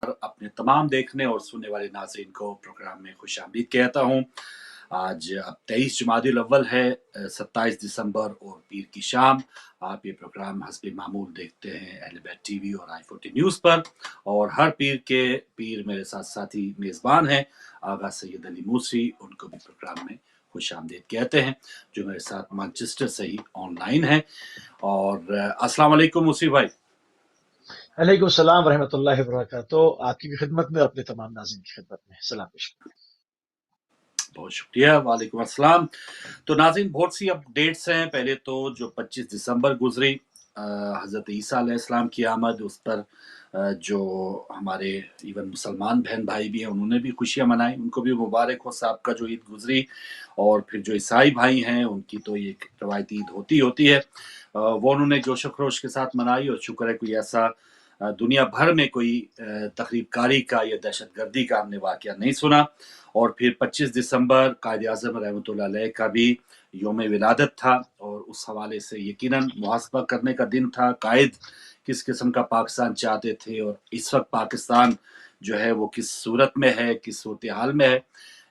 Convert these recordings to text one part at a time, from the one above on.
अपने तमाम देखने और सुनने वाले नाज़रीन को प्रोग्राम में खुशामदीद कहता हूँ। आज अब 23 जुमादिल अव्वल है, 27 दिसंबर और पीर की शाम। आप ये प्रोग्राम हस्बे मामूल देखते हैं अहले बैत टीवी और i40 न्यूज़ पर, और हर पीर मेरे साथ साथी मेज़बान हैं आगा सैयद अली मूसी। उनको भी प्रोग्राम में खुशामदीद कहते हैं, जो मेरे साथ मैनचेस्टर से ही ऑनलाइन है। और अस्सलाम वालेकुम मूसी भाई। अलैकुम सलाम रहमतुल्लाहि व बरकातुहू। आपकी भी खिदमत में और अपने तमाम नाज़रीन की खिदमत में सलाम पेश करता हूं। बहुत शुक्रिया। वालेकुम अस्सलाम। तो नाज़रीन, बहुत सी अपडेट्स हैं। पहले तो जो 25 दिसंबर गुजरी, हज़रत ईसा अलैहिस्सलाम की आमद, उस पर जो हमारे इवन मुसलमान बहन भाई भी हैं उन्होंने भी खुशियां मनाई, उनको भी मुबारक हो साहब का जो ईद गुजरी। और फिर जो ईसाई भाई हैं उनकी तो ये एक रवायती ईद होती है, वो उन्होंने जोश खरोश के साथ मनाई। और शुक्र है कोई ऐसा दुनिया भर में कोई तकरीबकारी का या दहशत गर्दी का हमने वाकया नहीं सुना। और फिर 25 दिसंबर कायद आज़म रहमतुल्लाह अलैह का भी योम विलादत था, और उस हवाले से यकीनन मुहासबा करने का दिन था। कायद किस किस्म का पाकिस्तान चाहते थे, और इस वक्त पाकिस्तान जो है वो किस सूरत में है, किस सूरत हाल में है,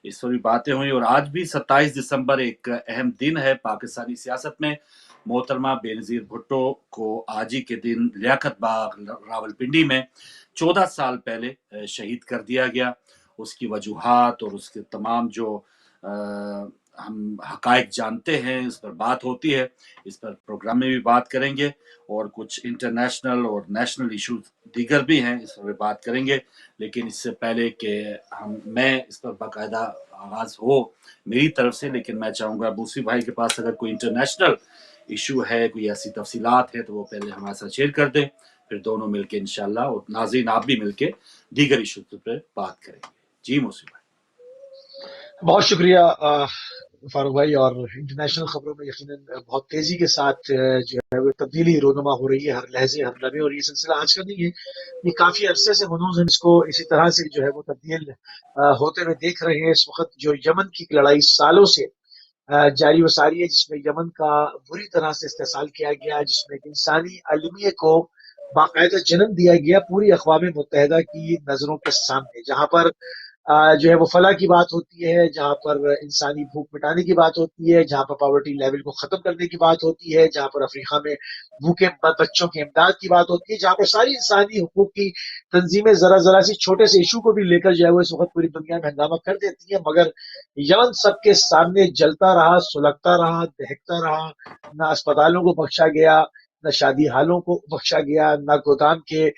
इस पर भी बातें हुई। और आज भी 27 दिसंबर एक अहम दिन है पाकिस्तानी सियासत में। मोहतरमा बेनज़ीर भुट्टो को आज ही के दिन लियाकत बाग रावलपिंडी में 14 साल पहले शहीद कर दिया गया। उसकी वजूहात और उसके तमाम जो हम हकायक जानते हैं, इस पर बात होती है। इस पर प्रोग्राम में भी बात करेंगे, और कुछ इंटरनेशनल और नेशनल इश्यूज दीगर भी हैं, इस पर भी बात करेंगे। लेकिन इससे पहले कि मैं इस पर बाकायदा आगाज हो मेरी तरफ से, लेकिन मैं चाहूँगा बूसी भाई के पास अगर कोई इंटरनेशनल इशू है, कोई ऐसी तफसीलात है, तो वो पहले हमारे साथ शेयर कर दें, फिर दोनों मिलके इंशाल्लाह, और नाज़रीन आप भी मिलके दीगर इशू पर बात करेंगे। जी मूसी भाई। बहुत शुक्रिया फारूक भाई। और इंटरनेशनल खबरों में यकीनन बहुत तेजी के साथ जो है वो तब्दीली रोनुमा हो रही है हर लहजे हर लम्हे। और ये सिलसिला आज का नहीं है, ये काफी अरसे से मनूज हम इसको इसी तरह से जो है वो तब्दील होते हुए देख रहे हैं। इस वक्त जो यमन की लड़ाई सालों से जारी व सारी है, जिसमें यमन का बुरी तरह से इस्तेसाल किया गया, जिसमें एक इंसानी अलमिया को बाकायदा जन्म दिया गया पूरी अक़वाम मुत्तहिदा की नजरों के सामने। जहां पर जो है वो फलाह की बात होती है, जहां पर इंसानी भूख मिटाने की बात होती है, जहां पर पॉवर्टी लेवल को खत्म करने की बात होती है, जहां पर अफ्रीका में भूखे बच्चों की इमदाद की बात होती है, जहां पर सारी इंसानी हुकूक की तंजीमें जरा जरा सी छोटे से इशू को भी लेकर जो है वो इस वक्त पूरी दुनिया में हंगामा कर देती है। मगर यमन सबके सामने जलता रहा, सुलगता रहा, दहकता रहा। न अस्पतालों को बख्शा गया, न शादी हालों को बख्शा गया, न गोदाम के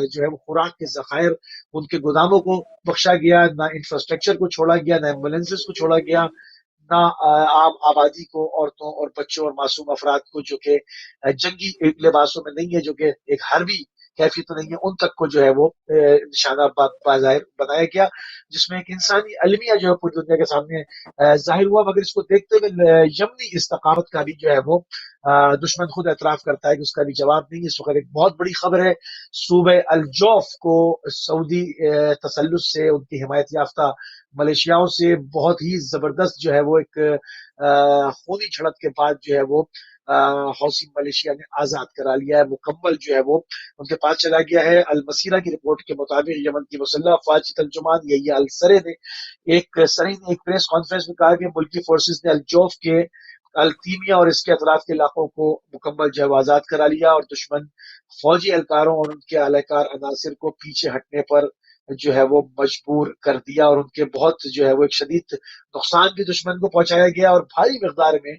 जो है वो खुराक के जखायर उनके गोदामों को बख्शा गया, ना इंफ्रास्ट्रक्चर को छोड़ा गया, ना एम्बुलेंसेस को छोड़ा गया, ना आम आबादी को, औरतों और बच्चों और मासूम अफराद को जो कि जंगी लिबासों में नहीं है, जो कि एक हरबी कैफियत तो नहीं है, उन तक को जो है वो निशाना बाज़ाहिर बनाया गया, जिसमें एक इंसानी अलमिया जो है पूरी दुनिया के सामने जाहिर हुआ। मगर इसको देखते हुए यमनी इस्तकामत का भी जो है वो दुश्मन खुद एतराफ करता है कि उसका भी जवाब नहीं है। इस वक्त एक बहुत बड़ी खबर है, सूबे अल जौफ को सऊदी तसल्लुस से, उनकी हिमायत याफ्ता मलेशियाओं से बहुत ही जबरदस्त जो है वो एक खूनी झड़प के बाद जो है वो हौसी मलेशिया ने आजाद करा लिया है। मुकम्मल जो है वो उनके पास चला गया है। अल मसीरा की रिपोर्ट के मुताबिक यमन की मुसल्लह अफवाज की तर्जुमान यही अल सरे ने एक प्रेस कॉन्फ्रेंस में कहा कि मुल्की फोर्सेस ने अल जौफ के अल्तीमिया और इसके अतराफ के इलाकों को मुकम्मल जो आजाद करा लिया, और दुश्मन फौजी एहलकारों और उनके अहलकार अनासिर को पीछे हटने पर जो है वो मजबूर कर दिया, और उनके बहुत जो है वो एक शदीद नुकसान भी दुश्मन को पहुंचाया गया। और भारी मकदार में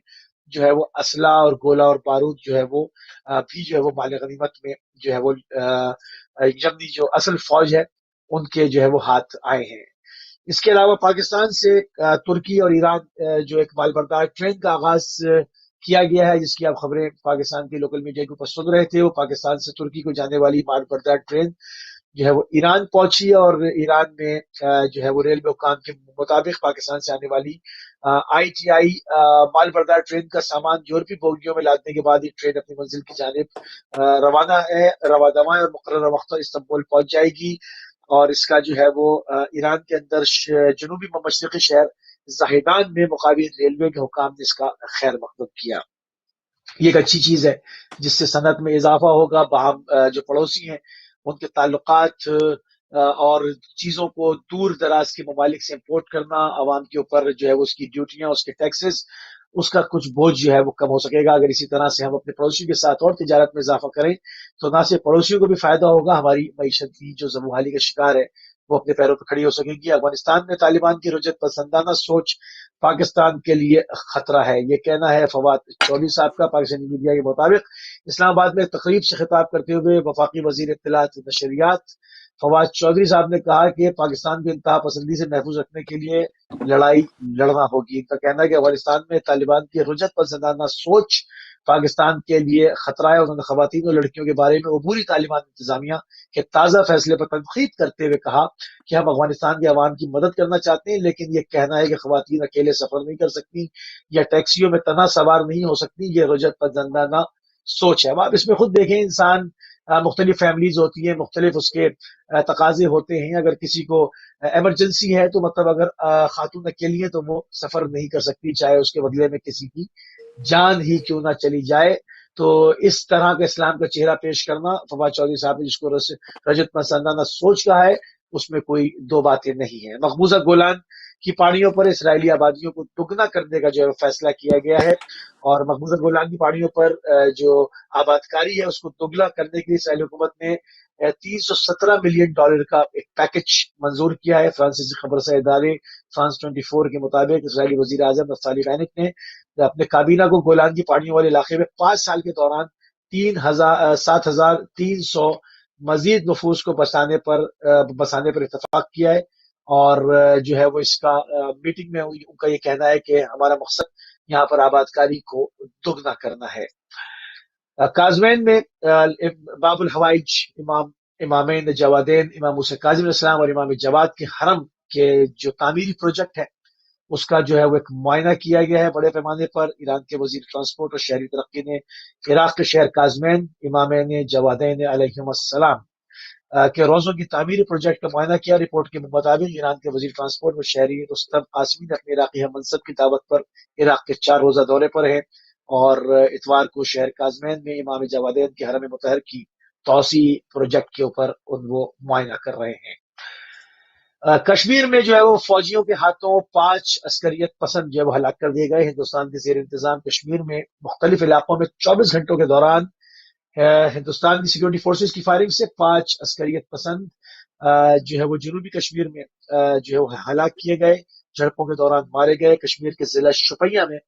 जो है वो असला और गोला और बारूद जो है वो भी जो है वो माल गनीमत में जो है वो यमनी जो असल फौज है उनके जो है वो हाथ आए हैं। इसके अलावा पाकिस्तान से तुर्की और ईरान जो एक मालबरदार ट्रेन का आगाज किया गया है, जिसकी आप खबरें पाकिस्तान के लोकल मीडिया के ऊपर सुन रहे थे। वो पाकिस्तान से तुर्की को जाने वाली मालबरदार ट्रेन जो है वो ईरान पहुंची, और ईरान में जो है वो रेलवे हुकाम के मुताबिक पाकिस्तान से आने वाली ITI मालबरदार ट्रेन का सामान यूरोपीय बोगियों में लादने के बाद ये ट्रेन अपनी मंजिल की जानिब रवाना है, रवादमा है, और मुकर्रर वक्त पर इस्तांबुल पहुंच जाएगी। और इसका जो है वो ईरान के अंदर जनूबी मशरकी शहर जाहिदान में मुकामी रेलवे के हुकाम ने इसका खैर मकदम किया। ये एक अच्छी चीज है, जिससे सनत में इजाफा होगा। बाहम जो पड़ोसी हैं ان کے تعلقات اور چیزوں کو دور دراز کے ممالک سے امپورٹ کرنا، عوام کے اوپر جو ہے وہ اس کی ڈیوٹیاں، اس کے ٹیکسز، اس کا کچھ بوجھ جو ہے وہ کم ہو سکے گا۔ اگر اسی طرح سے ہم اپنے پڑوسیوں کے ساتھ اور تجارت میں اضافہ کریں تو نہ صرف پڑوسیوں کو بھی فائدہ ہوگا، ہماری معیشت بھی جو زبوحالی کا شکار ہے وہ اپنے پیروں پر کھڑی ہو سکے گی۔ افغانستان میں طالبان کی رجعت پسندانہ سوچ پاکستان کے لیے خطرہ ہے، یہ کہنا ہے فواد چودھری صاحب کا۔ پاکستانی میڈیا کے مطابق اسلام آباد میں تقریب سے خطاب کرتے ہوئے وفاقی وزیر اطلاعات و نشریات فواد چودھری صاحب نے کہا کہ پاکستان کو انتہا پسندی سے محفوظ رکھنے کے لیے لڑائی لڑنا ہوگی۔ ان کا کہنا ہے کہ افغانستان میں طالبان کی رجعت پسندانہ سوچ پاکستان کے لیے خطرہ ہے۔ انہوں نے خواتین اور لڑکیوں کے بارے میں عبوری طالبان انتظامیہ کے تازہ فیصلے پر تنقید کرتے ہوئے کہا کہ ہم افغانستان کے عوام کی مدد کرنا چاہتے ہیں، لیکن یہ کہنا ہے کہ خواتین اکیلے سفر نہیں کر سکتی یا ٹیکسیوں میں تنہا سوار نہیں ہو سکتی، یہ رجعت پسندانہ سوچ ہے۔ اب آپ اس میں خود دیکھیں، انسان مختلف فیملیز ہوتی ہیں، مختلف اس کے تقاضے ہوتے ہیں۔ اگر کسی کو ایمرجنسی ہے تو مطلب اگر خاتون اکیلی ہے تو وہ سفر نہیں کر سکتی، چاہے اس کے بدلے میں کسی کی جان ہی کیوں نہ چلی جائے۔ تو اس طرح کا اسلام کا چہرہ پیش کرنا، فواد چودھری صاحب نے جس کو رجعت پسندانہ سوچ کہا ہے، اس میں کوئی دو باتیں نہیں ہیں۔ مقبوضہ گولان کی پہاڑیوں پر اسرائیلی آبادیوں کو دگنا کرنے کا جو ہے فیصلہ کیا گیا ہے، اور مقبوضہ گولان کی پہاڑیوں پر جو آبادکاری ہے اس کو دگنا کرنے کے لیے اسرائیلی حکومت نے $317 ملین کا ایک پیکج منظور کیا ہے۔ فرانسیسی خبر رساں ادارے فرانس 24 کے مطابق اسرائیلی وزیر اعظم نفتالی بینٹ نے اپنے کابینہ کو گولان کی پہاڑیوں والے علاقے میں 5 سال کے دوران 7,300 مزید نفوس کو بسانے پر اتفاق کیا ہے، اور جو ہے وہ اس کا میٹنگ میں ان کا یہ کہنا ہے کہ ہمارا مقصد یہاں پر آبادکاری کو دگنا کرنا ہے۔ کازمین میں باب الحوائج امامین جوادین امام موسیٰ کاظم علیہ السلام اور امام جواد کے حرم کے جو تعمیری پروجیکٹ ہے اس کا جو ہے وہ ایک معائنہ کیا گیا ہے بڑے پیمانے پر۔ ایران کے وزیر ٹرانسپورٹ اور شہری ترقی نے عراق کے شہر کازمین امامین جوادین علیہم السلام کے روزوں کی تعمیری پروجیکٹ کا معائنہ کیا۔ رپورٹ کے مطابق ایران کے وزیر ٹرانسپورٹ اور شہری رستم قاسمی نے اپنے عراقی ہم منصب کی دعوت پر عراق کے 4 روزہ دورے پر ہیں، اور اتوار کو شہر کازمین میں امام جوادین کے حرم مطہر کی توسیع پروجیکٹ کے اوپر وہ معائنہ کر رہے ہیں۔ کشمیر میں جو ہے وہ فوجیوں کے ہاتھوں 5 عسکریت پسند جو ہے وہ ہلاک کر دیے گئے۔ ہندوستان کے زیر انتظام کشمیر میں مختلف علاقوں میں 24 گھنٹوں کے دوران ہندوستان کی سیکورٹی فورسز کی فائرنگ سے 5 عسکریت پسند جو ہے وہ جنوبی کشمیر میں جو ہے وہ ہلاک کیے گئے، جھڑپوں کے دوران مارے گئے۔ کشمیر کے ضلع شوپیاں میں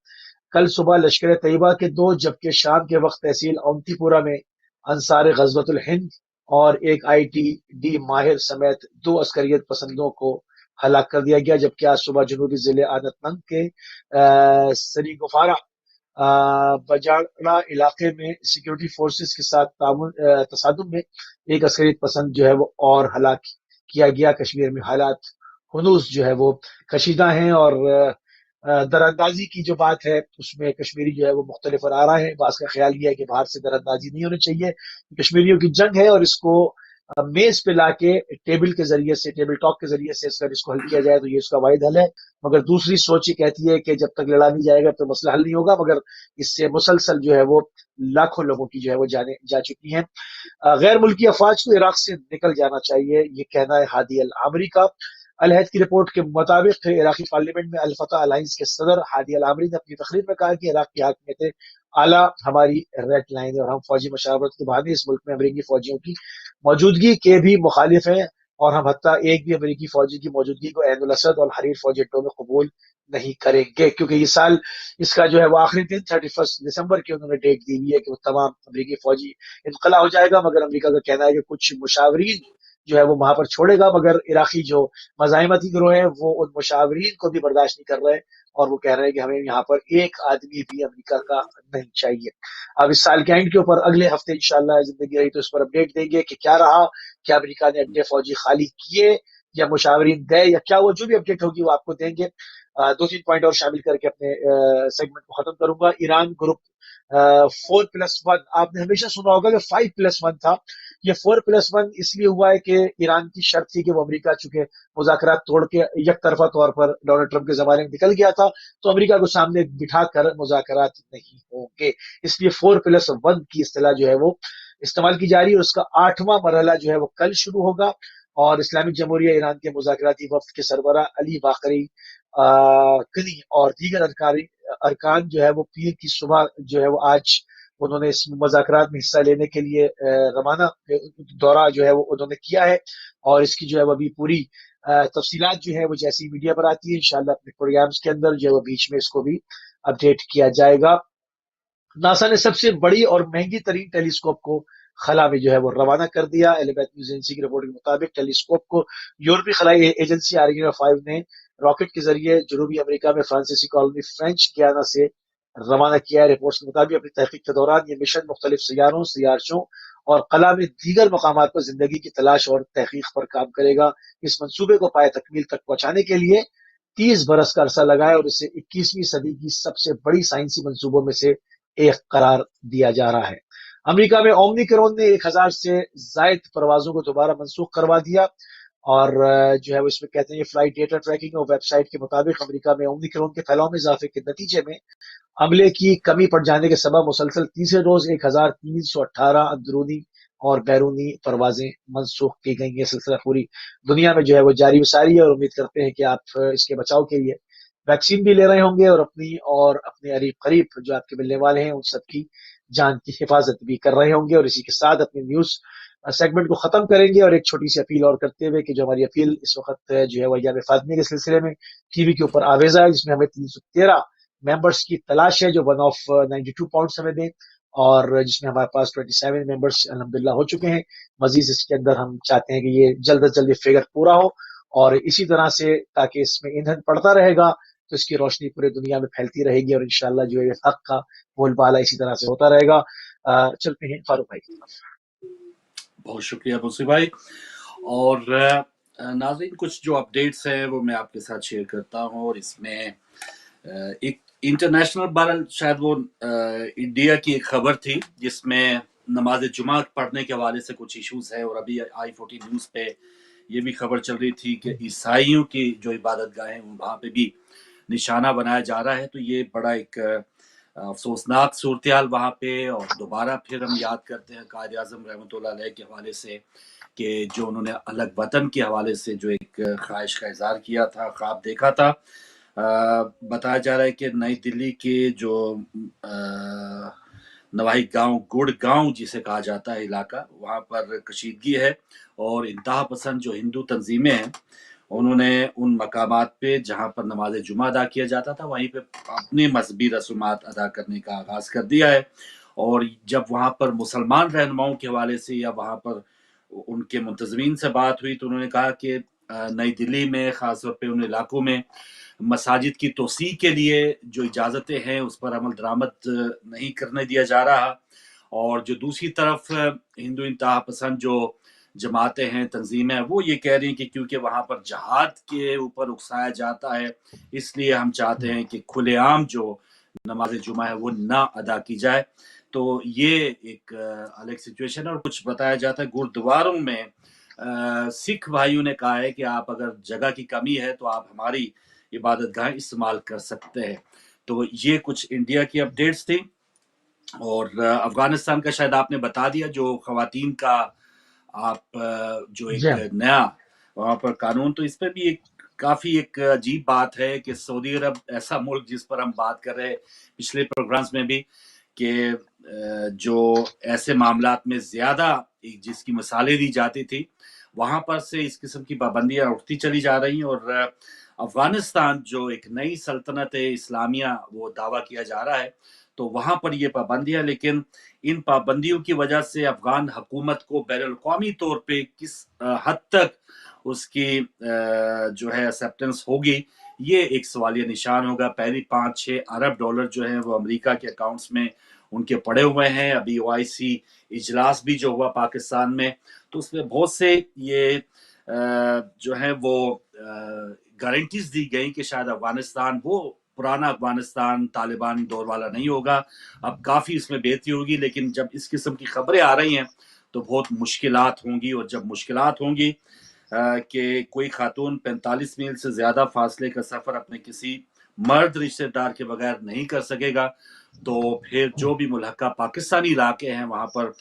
کل صبح لشکر طیبہ کے 2 جبکہ شام کے وقت تحصیل اونتی پورہ میں انصار غزوۃ الہند اور ایک آئی ٹی ڈی ماہر سمیت 2 عسکریت پسندوں کو ہلاک کر دیا گیا، جبکہ آج صبح جنوبی ضلع آنت ننگ کے سری گفارہ بجاڑا علاقے میں سیکورٹی فورسز کے ساتھ تصادم میں ایک عسکریت پسند جو ہے وہ اور ہلاک کیا گیا۔ کشمیر میں حالات ہنوز جو ہے وہ کشیدہ ہیں، اور دراندازی کی جو بات ہے اس میں کشمیری جو ہے وہ مختلف آ رہا ہے۔ بعض کا خیال یہ ہے کہ باہر سے دراندازی نہیں ہونی چاہیے، کشمیریوں کی جنگ ہے اور اس کو میز پہ لا کے ٹیبل کے ذریعے سے، ٹیبل ٹاک کے ذریعے سے اس کو حل کیا جائے تو یہ اس کا واحد حل ہے۔ مگر دوسری سوچ یہ کہتی ہے کہ جب تک لڑا نہیں جائے گا تو مسئلہ حل نہیں ہوگا، مگر اس سے مسلسل جو ہے وہ لاکھوں لوگوں کی جو ہے وہ جانیں جا چکی ہیں۔ غیر ملکی افواج کو عراق سے نکل جانا چاہیے، یہ کہنا ہے ہادی العامری کا۔ الحد کی رپورٹ کے مطابق عراقی پارلیمنٹ میں الفتح الائنس کے صدر ہادی العامری نے اپنی تقریر میں کہا کہ عراق کی حاکمیت اعلیٰ ہماری ریڈ لائن ہے، اور ہم فوجی مشاورت کے بہانے اس ملک میں امریکی فوجیوں کی موجودگی کے بھی مخالف ہیں، اور ہم حتیٰ ایک بھی امریکی فوجی کی موجودگی کو عین الاسد اور حریر فوجی اڈوں میں قبول نہیں کریں گے، کیونکہ یہ سال اس کا جو ہے وہ آخری دن 31 دسمبر کی انہوں نے ڈیٹ دی ہوئی ہے کہ وہ تمام امریکی فوجی انخلا ہو جائے گا، مگر امریکہ کا کہنا ہے کہ کچھ مشاورین جو ہے وہ وہاں پر چھوڑے گا، مگر عراقی جو مزاحمتی گروہ ہیں وہ ان مشاورین کو بھی برداشت نہیں کر رہے، اور وہ کہہ رہے ہیں کہ ہمیں یہاں پر ایک آدمی بھی امریکہ کا نہیں چاہیے۔ اب اس سال کے اینڈ کے اوپر اگلے ہفتے انشاءاللہ زندگی رہی تو اس پر اپڈیٹ دیں گے کہ کیا رہا، کیا امریکہ نے اڈے فوجی خالی کیے یا مشاورین گئے یا کیا، وہ جو بھی اپڈیٹ ہوگی وہ آپ کو دیں گے۔ 2-3 پوائنٹ اور شامل کر کے اپنے سیگمنٹ کو ختم کروں گا۔ ایران گروپ 4+1، آپ نے ہمیشہ سنا ہوگا کہ 5+1 تھا، یہ 4+1 اس لیے ہوا ہے کہ ایران کی شرط تھی کہ وہ امریکہ چونکہ مذاکرات توڑ کے یک طرفہ طور پر ڈونلڈ ٹرمپ کے زمانے میں نکل گیا تھا، تو امریکہ کو سامنے بٹھا کر مذاکرات نہیں ہوں گے، اس لیے 4+1 کی اصطلاح جو ہے وہ استعمال کی جا رہی ہے، اور اس کا 8واں مرحلہ جو ہے وہ کل شروع ہوگا، اور اسلامی جمہوریہ ایران کے مذاکراتی وفد کے سربراہ علی باقری کنی اور دیگر ارکان جو ہے وہ پیر کی صبح جو ہے وہ آج انہوں نے اس مذاکرات میں حصہ لینے کے لیے روانہ دورہ جو ہے وہ انہوں نے کیا ہے، اور اس کی جو ہے وہ ابھی پوری تفصیلات جو ہے وہ جیسی میڈیا پر آتی ہے انشاءاللہ اپنے پروگرامز کے اندر جو ہے وہ بیچ میں اس کو بھی اپڈیٹ کیا جائے گا۔ ناسا نے سب سے بڑی اور مہنگی ترین ٹیلیسکوپ کو خلا میں جو ہے وہ روانہ کر دیا۔ ایلیبیتھ نیوز ایجنسی کی رپورٹ کے مطابق ٹیلیسکوپ کو یورپی خلائی ایجنسی آرگینو 5 نے راکٹ کے ذریعے جنوبی امریکہ میں فرانسیسی کالونی فرینچ گیانا سے روانہ کیا ہے۔ رپورٹس کے مطابق اپنی تحقیق کے دوران یہ مشن مختلف سیاروں، سیارچوں اور خلا میں دیگر مقامات پر زندگی کی تلاش اور تحقیق پر کام کرے گا۔ اس منصوبے کو پائے تکمیل تک پہنچانے کے لیے 30 برس کا عرصہ لگا ہے، اور اسے 21ویں صدی کی سب سے بڑی سائنسی منصوبوں میں سے ایک قرار دیا جا رہا ہے۔ امریکہ میں اومنی کرون نے 1000 سے زائد پروازوں کو دوبارہ منسوخ کروا دیا، اور جو ہے وہ اس میں کہتے ہیں یہ فلائٹ ڈیٹا ٹریکنگ اور ویب سائٹ کے مطابق امریکہ میں اومنی کرون کے پھیلاؤ میں اضافے کے نتیجے میں عملے کی کمی پڑ جانے کے سبب مسلسل تیسرے روز 1318 اندرونی اور بیرونی پروازیں منسوخ کی گئی۔ یہ سلسلہ پوری دنیا میں جو ہے وہ جاری و ساری ہے، اور امید کرتے ہیں کہ آپ اس کے بچاؤ کے لیے ویکسین بھی لے رہے ہوں گے، اور اپنے قریب جو آپ کے ملنے والے ہیں ان سب کی جان کی حفاظت بھی کر رہے ہوں گے۔ اور اسی کے ساتھ اپنی نیوز سیگمنٹ کو ختم کریں گے، اور ایک چھوٹی سی اپیل اور کرتے ہوئے کہ جو ہماری اپیل اس وقت جو ہے وہ ایام فاطمی کے سلسلے میں ٹی وی کے اوپر آویزہ ہے، جس میں ہمیں 313 ممبرس کی تلاش ہے جو 1 آف 92 پاؤنڈس ہمیں دیں، اور جس میں ہمارے پاس 27 ممبرس الحمدللہ ہو چکے ہیں۔ مزید اس کے اندر ہم چاہتے ہیں کہ یہ جلد از جلد یہ فگر پورا ہو، اور اسی طرح سے تاکہ اس میں ایندھن پڑتا رہے گا تو اس کی روشنی پورے دنیا میں پھیلتی رہے گی، اور انشاءاللہ جو ہے حق کا بول بالا اسی طرح سے ہوتا رہے گا۔ چلتے ہیں فاروق بھائی کی طرف۔ بہت شکریہ موسی بھائی۔ اور ناظرین کچھ جو اپڈیٹس ہیں وہ میں آپ کے ساتھ شیئر کرتا ہوں، اور اس میں ایک انٹرنیشنل بارل شاید وہ انڈیا کی ایک خبر تھی جس میں نماز جمعہ پڑھنے کے حوالے سے کچھ ایشوز ہے، اور ابھی i14 نیوز پہ یہ بھی خبر چل رہی تھی کہ عیسائیوں کی جو عبادت گاہیں وہاں پہ بھی نشانہ بنایا جا رہا ہے۔ تو یہ بڑا ایک افسوسناک صورتحال وہاں پہ، اور دوبارہ پھر ہم یاد کرتے ہیں قائد اعظم رحمۃ اللہ علیہ کے حوالے سے کہ جو انہوں نے الگ وطن کے حوالے سے جو ایک خواہش کا اظہار کیا تھا، خواب دیکھا تھا۔ بتایا جا رہا ہے کہ نئی دلی کے جو نواحی گاؤں گڑ گاؤں جسے کہا جاتا ہے علاقہ، وہاں پر کشیدگی ہے، اور انتہا پسند جو ہندو تنظیمیں ہیں انہوں نے ان مقامات پہ جہاں پر نماز جمعہ ادا کیا جاتا تھا وہیں پہ اپنی مذہبی رسومات ادا کرنے کا آغاز کر دیا ہے۔ اور جب وہاں پر مسلمان رہنماؤں کے حوالے سے یا وہاں پر ان کے منتظمین سے بات ہوئی تو انہوں نے کہا کہ نئی دلی میں خاص طور پہ ان علاقوں میں مساجد کی توسیع کے لیے جو اجازتیں ہیں اس پر عمل درآمد نہیں کرنے دیا جا رہا، اور جو دوسری طرف ہندو انتہا پسند جو جماعتیں ہیں، تنظیمیں ہیں، وہ یہ کہہ رہی ہیں کہ کیونکہ وہاں پر جہاد کے اوپر اکسایا جاتا ہے اس لیے ہم چاہتے ہیں کہ کھلے عام جو نماز جمعہ ہے وہ نہ ادا کی جائے۔ تو یہ ایک الگ سچویشن ہے، اور کچھ بتایا جاتا ہے گردواروں میں سکھ بھائیوں نے کہا ہے کہ آپ اگر جگہ کی کمی ہے تو آپ ہماری عبادت گاہیں استعمال کر سکتے ہیں۔ تو یہ کچھ انڈیا کی اپڈیٹس تھی، اور افغانستان کا شاید آپ نے بتا دیا جو خواتین کا آپ جو جی ایک ہاں، نیا وہاں پر قانون، تو اس پہ بھی ایک کافی ایک عجیب بات ہے کہ سعودی عرب ایسا ملک جس پر ہم بات کر رہے پچھلے پروگرامز میں بھی کہ جو ایسے معاملات میں زیادہ جس کی مثالیں دی جاتی تھی وہاں پر سے اس قسم کی پابندیاں اٹھتی چلی جا رہی ہیں، اور افغانستان جو ایک نئی سلطنت اسلامیہ وہ دعویٰ کیا جا رہا ہے تو وہاں پر یہ پابندیاں، لیکن ان پابندیوں کی وجہ سے افغان حکومت کو بین الاقوامی طور پہ کس حد تک اس کی جو ہے ایکسیپٹنس ہوگی یہ ایک سوالیہ نشان ہوگا۔ پہلی 5-6 ارب ڈالر جو ہیں وہ امریکہ کے اکاؤنٹس میں ان کے پڑے ہوئے ہیں۔ ابھی OIC اجلاس بھی جو ہوا پاکستان میں تو اس میں بہت سے یہ جو ہے وہ گارنٹیز دی گئی کہ شاید افغانستان وہ پرانا افغانستان طالبان دور والا نہیں ہوگا، اب کافی اس میں بہتری ہوگی، لیکن جب اس قسم کی خبریں آ رہی ہیں تو بہت مشکلات ہوں گی، اور جب مشکلات ہوں گی کہ کوئی خاتون 45 میل سے زیادہ فاصلے کا سفر اپنے کسی مرد رشتہ دار کے بغیر نہیں کر سکے گا तो फिर जो भी मुल्हका पाकिस्तानी इलाके हैं वहाँ पर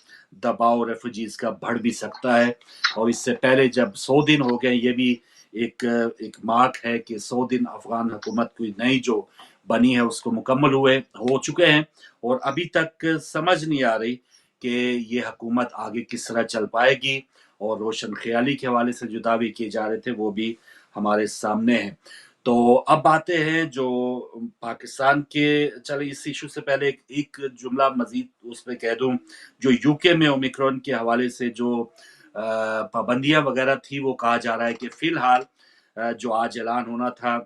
दबाव रेफ्यूजीज का बढ़ भी सकता है। और इससे पहले जब 100 दिन हो गए, ये भी एक मार्क है कि 100 दिन अफगान हुकूमत की नई जो बनी है उसको मुकम्मल हो चुके हैं, और अभी तक समझ नहीं आ रही कि ये हुकूमत आगे किस तरह चल पाएगी। और रोशन ख्याली के हवाले से जो दावे किए जा रहे थे वो भी हमारे सामने हैं। तो अब आते हैं जो पाकिस्तान के, चलो इस इशू से पहले एक जुमला मजीद उस पर कह दूं, जो यूके में ओमिक्रॉन के हवाले से जो पाबंदियां वगैरह थी, वो कहा जा रहा है कि फिलहाल जो आज ऐलान होना था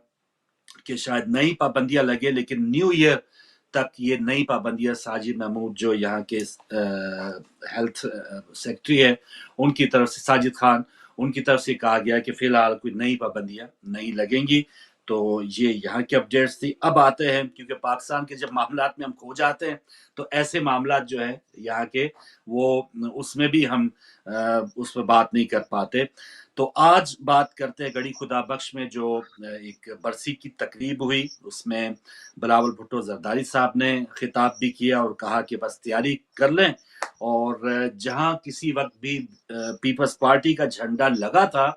कि शायद नई पाबंदियां लगे, लेकिन न्यू ईयर तक ये नई पाबंदियां साजिद महमूद जो यहाँ के हेल्थ सेक्रेटरी है उनकी तरफ से, साजिद खान, उनकी तरफ से कहा गया कि फिलहाल कोई नई पाबंदियां नहीं लगेंगी। तो ये यहाँ की अपडेट्स थी। अब आते हैं, क्योंकि पाकिस्तान के जब मामलात में हम खो जाते हैं तो ऐसे मामलात जो है यहाँ के, वो उसमें भी हम उस पर बात नहीं कर पाते। तो आज बात करते हैं गड़ी खुदा बख्श में जो एक बरसी की तकरीब हुई, उसमें बिलावल भुट्टो जरदारी साहब ने खिताब भी किया और कहा कि बस तैयारी कर लें, और जहां किसी वक्त भी पीपल्स पार्टी का झंडा लगा था,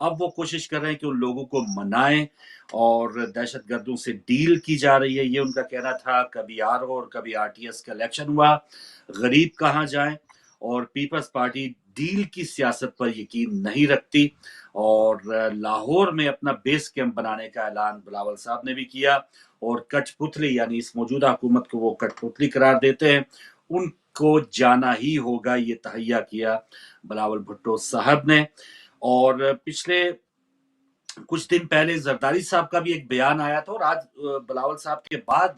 अब वो कोशिश कर रहे हैं कि उन लोगों को मनाएं, और दहशतगर्दों से डील की जा रही है, ये उनका कहना था। कभी आरओ और कभी आरटीएस का इलेक्शन हुआ, गरीब कहाँ जाएं, और पीपल्स पार्टी डील की सियासत पर यकीन नहीं रखती। और लाहौर में अपना बेस कैंप बनाने का ऐलान बिलावल साहब ने भी किया, और कठपुतली यानी इस मौजूदा हुकूमत को वो कठपुतली करार देते हैं, उनको जाना ही होगा, ये तहैया किया बिलावल भुट्टो साहब ने। और पिछले कुछ दिन पहले जरदारी साहब का भी एक बयान आया था, और आज बिलावल साहब के बाद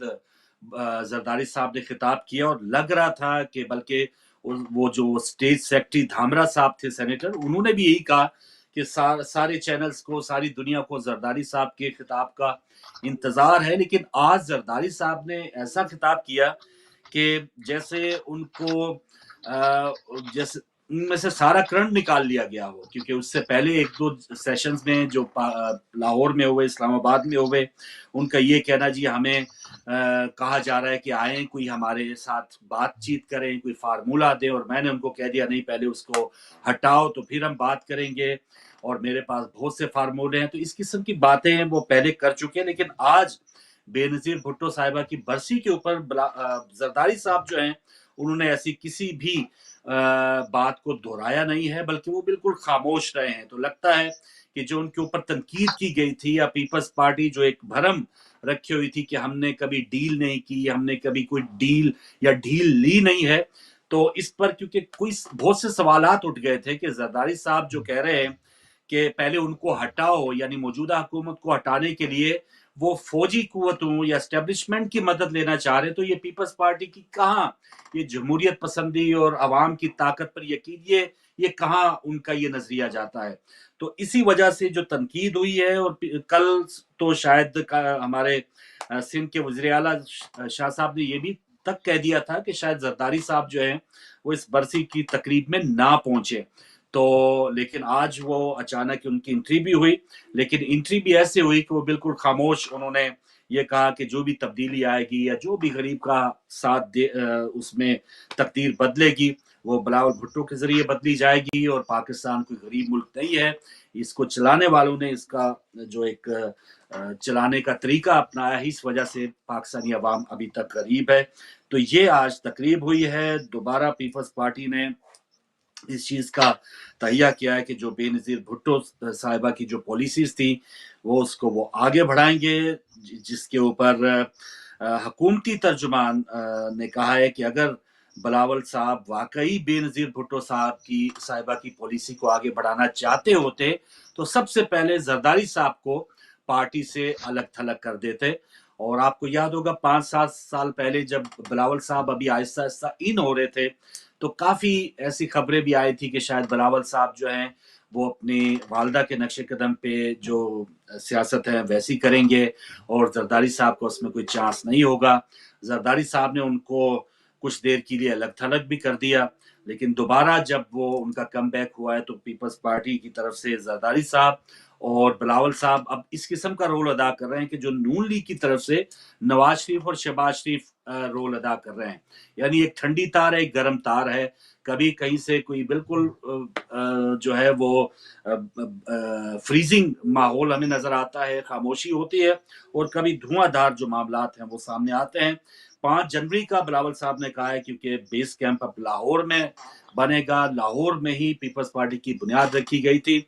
जरदारी साहब ने खिताब किया, और लग रहा था कि बल्कि वो जो स्टेट सेक्रेटरी धामरा साहब थे सेनेटर, उन्होंने भी यही कहा कि सारे चैनल्स को, सारी दुनिया को जरदारी साहब के खिताब का इंतजार है। लेकिन आज जरदारी साहब ने ऐसा खिताब किया कि जैसे उनको जैसे उनमें से सारा करंट निकाल लिया गया हो, क्योंकि उससे पहले एक दो सेशंस में जो लाहौर में हुए, इस्लामाबाद में हुए, उनका ये कहना जी हमें कहा जा रहा है कि आए कोई हमारे साथ बातचीत करें, कोई फार्मूला दें, और मैंने उनको कह दिया नहीं, पहले उसको हटाओ तो फिर हम बात करेंगे, और मेरे पास बहुत से फार्मूले हैं। तो इस किस्म की बातें वो पहले कर चुके हैं। लेकिन आज बेनजीर भुट्टो साहिबा की बरसी के ऊपर जरदारी साहब जो हैं, उन्होंने ऐसी किसी भी बात को दोहराया नहीं है, बल्कि वो बिल्कुल खामोश रहे हैं। तो लगता है कि जो उनके ऊपर तनकीद की गई थी, या पीपल्स पार्टी जो एक भरम रखी हुई थी कि हमने कभी डील नहीं की, हमने कभी कोई डील या ढील ली नहीं है, तो इस पर क्योंकि कोई बहुत से सवालात उठ गए थे कि जरदारी साहब जो कह रहे हैं कि पहले उनको हटाओ, यानी मौजूदा हुकूमत को हटाने के लिए वो फौजी कुव्वतों या एस्टेब्लिशमेंट की मदद लेना चाह रहे, तो ये पीपल्स पार्टी की कहाँ ये जमहूरियत पसंदी और अवाम की ताकत पर यकीन, ये कहाँ उनका ये नजरिया जाता है। तो इसी वजह से जो तनकीद हुई है, और कल तो शायद हमारे सिंध के वज़ीर आला शाह साहब ने ये भी तक कह दिया था कि शायद जरदारी साहब जो हैं वो इस बरसी की तकरीब में ना पहुंचे। तो लेकिन आज वो अचानक उनकी एंट्री भी हुई, लेकिन एंट्री भी ऐसे हुई कि वो बिल्कुल खामोश, उन्होंने ये कहा कि जो भी तब्दीली आएगी या जो भी गरीब का साथ दे उसमें तकदीर बदलेगी वो बिलावल भुट्टो के जरिए बदली जाएगी, और पाकिस्तान कोई गरीब मुल्क नहीं है, इसको चलाने वालों ने इसका जो एक चलाने का तरीका अपनाया है, इस वजह से पाकिस्तानी अवाम अभी तक गरीब है। तो ये आज तकरीब हुई है, दोबारा पीपल्स पार्टी ने इस चीज का तहिया किया है कि जो बेनजीर भुट्टो साहिबा की जो पॉलिसीज थी वो उसको वो आगे बढ़ाएंगे, जिसके ऊपर हुकूमती तर्जुमान ने कहा है कि अगर बिलावल साहब वाकई बेनजीर भुट्टो साहिबा की पॉलिसी को आगे बढ़ाना चाहते होते तो सबसे पहले जरदारी साहब को पार्टी से अलग थलग कर देते। और आपको याद होगा 5-7 साल पहले जब बिलावल साहब अभी आहिस्ता आहिस्ता इन हो रहे थे, तो काफी ऐसी खबरें भी आई थी कि शायद बिलावल साहब जो हैं वो अपनी वालदा के नक्शे कदम पे जो सियासत है वैसी करेंगे, और जरदारी साहब को उसमें कोई चांस नहीं होगा। जरदारी साहब ने उनको कुछ देर के लिए अलग थलग भी कर दिया, लेकिन दोबारा जब वो उनका कम बैक हुआ है तो पीपल्स पार्टी की तरफ से जरदारी साहब और बिलावल साहब अब इस किस्म का रोल अदा कर रहे हैं कि जो नून लीग की तरफ से नवाज शरीफ और शहबाज शरीफ रोल अदा कर रहे हैं। यानी एक ठंडी तार है, एक गर्म तार है। कभी कहीं से कोई बिल्कुल जो है वो फ्रीजिंग माहौल हमें नजर आता है, खामोशी होती है, और कभी धुआंधार जो मामलात हैं वो सामने आते हैं। 5 जनवरी का बिलावल साहब ने कहा है क्योंकि बेस कैंप अब लाहौर में बनेगा, लाहौर में ही पीपल्स पार्टी की बुनियाद रखी गई थी,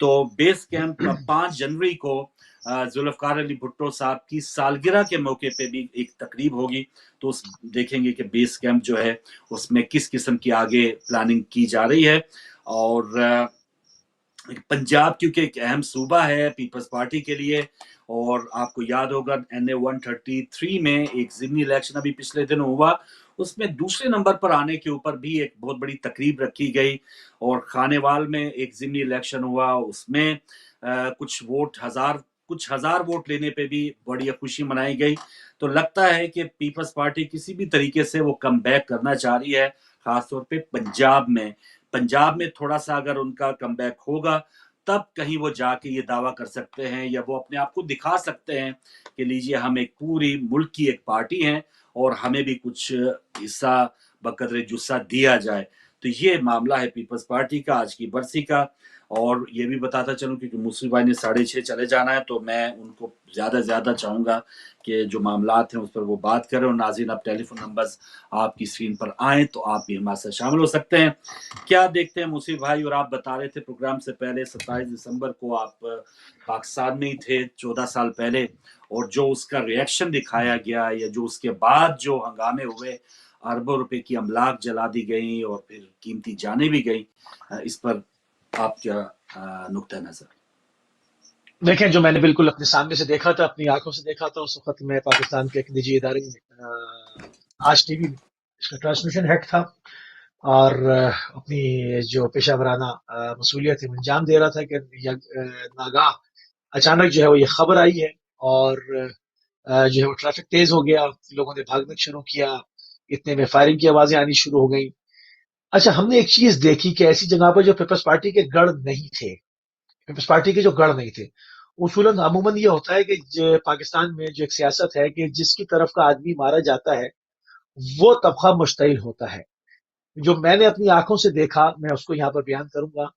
तो बेस कैंप 5 जनवरी को जुल्फकार अली भुट्टो साहब की सालगिरह के मौके पे भी एक तकरीब होगी। तो उस देखेंगे कि बेस कैंप जो है उसमें किस किस्म की आगे प्लानिंग की जा रही है। और पंजाब क्योंकि एक अहम सूबा है पीपल्स पार्टी के लिए, और आपको याद होगा NA 133 में एक ज़िमनी इलेक्शन अभी पिछले दिन हुआ, उसमें दूसरे नंबर पर आने के ऊपर भी एक बहुत बड़ी तकरीब रखी गई, और खानेवाल में एक ज़िमनी इलेक्शन हुआ, उसमें कुछ हजार वोट लेने पे भी बड़ी खुशी मनाई गई। तो लगता है कि पीपल्स पार्टी किसी भी तरीके से वो कम बैक करना चाह रही है, खासतौर पे पंजाब में थोड़ा सा अगर उनका कमबैक होगा तब कहीं वो जाके ये दावा कर सकते हैं या वो अपने आप को दिखा सकते हैं कि लीजिए हम एक पूरी मुल्क की एक पार्टी हैं और हमें भी कुछ हिस्सा बकदरे जुस्सा दिया जाए। तो ये मामला है पीपल्स पार्टी का आज की बरसी का। और ये भी बताता चलूं क्योंकि मुस्लिम भाई ने 6:30 चले जाना है, तो मैं उनको ज्यादा से ज्यादा चाहूंगा कि जो मामलात हैं उस पर वो बात करें। और नाज़रीन, अब टेलीफोन नंबर्स आपकी स्क्रीन पर आए तो आप भी हमारे साथ शामिल हो सकते हैं। क्या देखते हैं मुसीब भाई? और आप बता रहे थे प्रोग्राम से पहले 27 दिसंबर को आप पाकिस्तान में ही थे 14 साल पहले, और जो उसका रिएक्शन दिखाया गया या जो उसके बाद जो हंगामे हुए, अरबों रुपए की अमलाक जला दी गई और फिर कीमती जानें भी गई, इस पर आप क्या नुक्ता नजर? देखें, जो मैंने बिल्कुल अपने सामने से देखा था, अपनी आंखों से देखा था, उस वक्त मैं पाकिस्तान के एक निजी इदारे में आज टीवी में इसका ट्रांसमिशन हेड था, और अपनी जो पेशा वराना मसूलियत है अंजाम दे रहा था कि नागाह अचानक जो है वो ये खबर आई है, और जो है वो ट्रैफिक तेज हो गया, लोगों ने भागना शुरू किया, इतने में फायरिंग की आवाजें आनी शुरू हो गई। अच्छा, हमने एक चीज देखी कि ऐसी जगह पर जो पीपल्स पार्टी के गढ़ नहीं थे, पीपल्स पार्टी के जो गढ़ नहीं थे, उसूलन अमूमन ये होता है कि पाकिस्तान में जो एक सियासत है कि जिसकी तरफ का आदमी मारा जाता है वो तबका मुश्तइल होता है। जो मैंने अपनी आंखों से देखा, मैं उसको यहाँ पर बयान करूंगा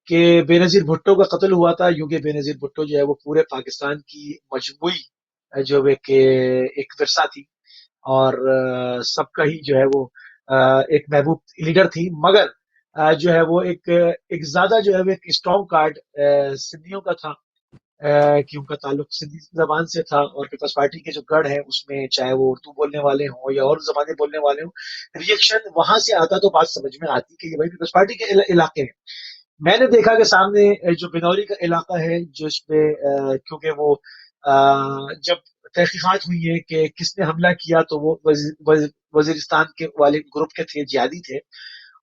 कि बेनजीर भुट्टो का कत्ल हुआ था, क्योंकि बेनजीर भुट्टो जो है वो पूरे पाकिस्तान की मजमूई जो एक विरसा थी, और सबका ही जो है वो एक महबूब लीडर थी, मगर जो है वो एक ज्यादा जो है वो एक स्ट्रॉन्ग कार्ड सिंधियों का था, कि उनका ताल्लुक सिंधी जबान से था, और पीपल्स पार्टी के जो गढ़ है उसमें चाहे वो उर्दू बोलने वाले हों या और जबानें बोलने वाले हों, रिएक्शन वहां से आता तो बात समझ में आती कि ये भाई पीपल्स पार्टी के इलाके हैं। मैंने देखा कि सामने जो बिनौरी का इलाका है, जिसपे क्योंकि वो जब तहकीकात हुई है कि किसने हमला किया, तो वो वजीरिस्तान के वाले ग्रुप के थे, जिहादी थे,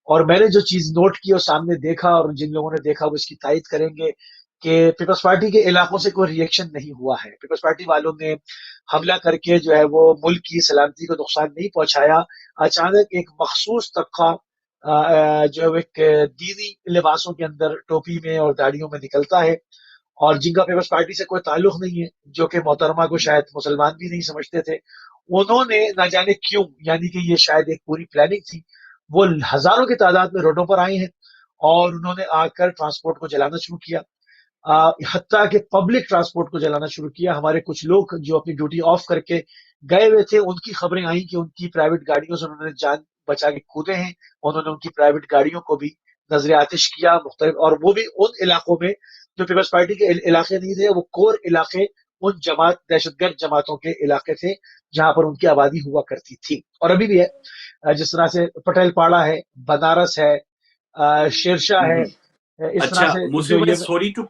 और मैंने जो चीज नोट की और सामने देखा, और जिन लोगों ने देखा वो इसकी तायद करेंगे कि पीपल्स पार्टी के इलाकों से कोई रिएक्शन नहीं हुआ है। पीपल्स पार्टी वालों ने हमला करके जो है वो मुल्क की सलामती को नुकसान नहीं पहुंचाया। अचानक एक मखसूस तबका जो है एक दीनी लिबासों के अंदर टोपी में और दाढ़ियों में निकलता है, और जिनका पीपल्स पार्टी से कोई ताल्लुक नहीं है, जो कि मोहतरमा को शायद मुसलमान भी नहीं समझते थे, उन्होंने ना जाने क्यों, यानी कि ये शायद एक पूरी प्लानिंग थी, वो हजारों की तादाद में रोडों पर आए हैं और उन्होंने आकर ट्रांसपोर्ट को जलाना शुरू किया, हत्ता कि पब्लिक ट्रांसपोर्ट को जलाना शुरू किया। हमारे कुछ लोग जो अपनी ड्यूटी ऑफ करके गए हुए थे, उनकी खबरें आई कि उनकी प्राइवेट गाड़ियों से उन्होंने जान बचा के कूदे हैं, उन्होंने उनकी प्राइवेट गाड़ियों को भी नजर आतिश किया मुख्तलिफ, और वो भी उन इलाकों में जो पीपल्स पार्टी के इलाके नहीं थे, वो कोर इलाके उन जमात दहशतगर्द जमातों के इलाके थे जहां पर उनकी आबादी हुआ करती थी, और अभी भी है। जिस तरह से पटेल पाड़ा है, बनारस है, शेरशाह है, इस तरह अच्छा से जो मुझे भाई, ये सॉरी टू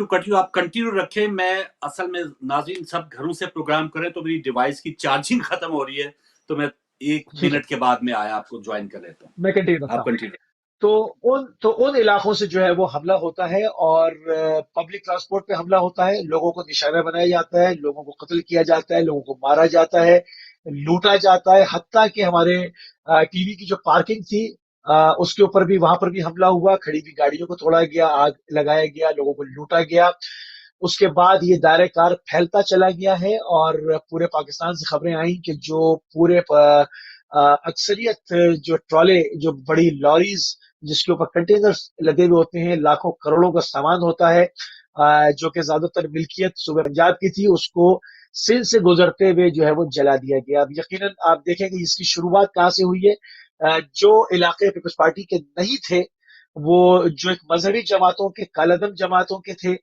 कट यू, आप कंटिन्यू रखें। मैं असल में नाज़रीन सब घरों से प्रोग्राम करें तो मेरी डिवाइस की चार्जिंग खत्म हो रही है, तो मैं एक ठीक है, मिनट के बाद में आया आपको ज्वाइन कर लेता हूँ। मैं कंटिन्यू करता आप हूँ। कंटिन्यू। तो उन इलाकों से जो है वो हमला होता है, और पब्लिक ट्रांसपोर्ट पे हमला होता है, लोगों को निशाना बनाया जाता है, लोगों को कत्ल किया जाता है, लोगों को मारा जाता है, लूटा जाता है, हत्ता कि हमारे टीवी की जो पार्किंग थी उसके ऊपर भी वहां पर भी हमला हुआ, खड़ी हुई गाड़ियों को तोड़ा गया, आग लगाया गया, लोगों को लूटा गया। उसके बाद ये दायरे कार फैलता चला गया है और पूरे पाकिस्तान से खबरें आई कि जो पूरे अक्सरियत जो ट्रॉले, जो बड़ी लॉरीज जिसके ऊपर कंटेनर्स लदे हुए होते हैं, लाखों करोड़ों का सामान होता है, जो कि ज्यादातर मिल्कियत सूबे पंजाब की थी, उसको सिंध से गुजरते हुए जो है वो जला दिया गया। अब यकीनन आप देखेंगे इसकी शुरुआत कहाँ से हुई है। जो इलाके पीपल्स पार्टी के नहीं थे, वो जो एक मजहबी जमातों के, कालादम जमातों के थे,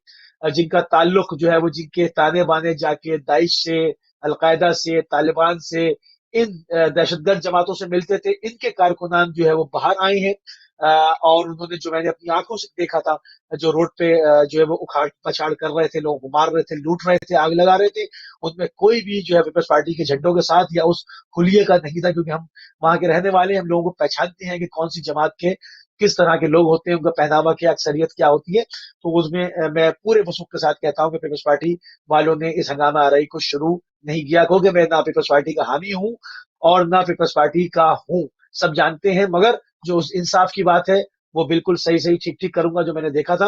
जिनका ताल्लुक जो है वो, जिनके ताने बाने जाके दाइश से, अलकायदा से, तालिबान से, इन दहशतगर्द जमातों से मिलते थे, इनके कारकुनान जो है वो बाहर आए हैं। और उन्होंने, जो मैंने अपनी आंखों से देखा था, जो रोड पे जो है वो उखाड़ पछाड़ कर रहे थे, लोगों को मार रहे थे, लूट रहे थे, आग लगा रहे थे, उनमें कोई भी जो है पीपल्स पार्टी के झंडों के साथ या उस हुलिये का नहीं था, क्योंकि हम वहां के रहने वाले, हम लोगों को पहचानते हैं कि कौन सी जमात के किस तरह के लोग होते हैं, उनका पहनावा क्या, अक्सरियत क्या होती है। तो उसमें मैं पूरे वसूख के साथ कहता हूँ कि पीपल्स पार्टी वालों ने इस हंगामा आरई को शुरू नहीं किया, क्योंकि मैं ना पीपल्स पार्टी का हामी हूँ और ना पीपल्स पार्टी का हूँ, सब जानते हैं। मगर जो उस इंसाफ की बात है, वो बिल्कुल सही सही ठीक ठीक करूंगा जो मैंने देखा था।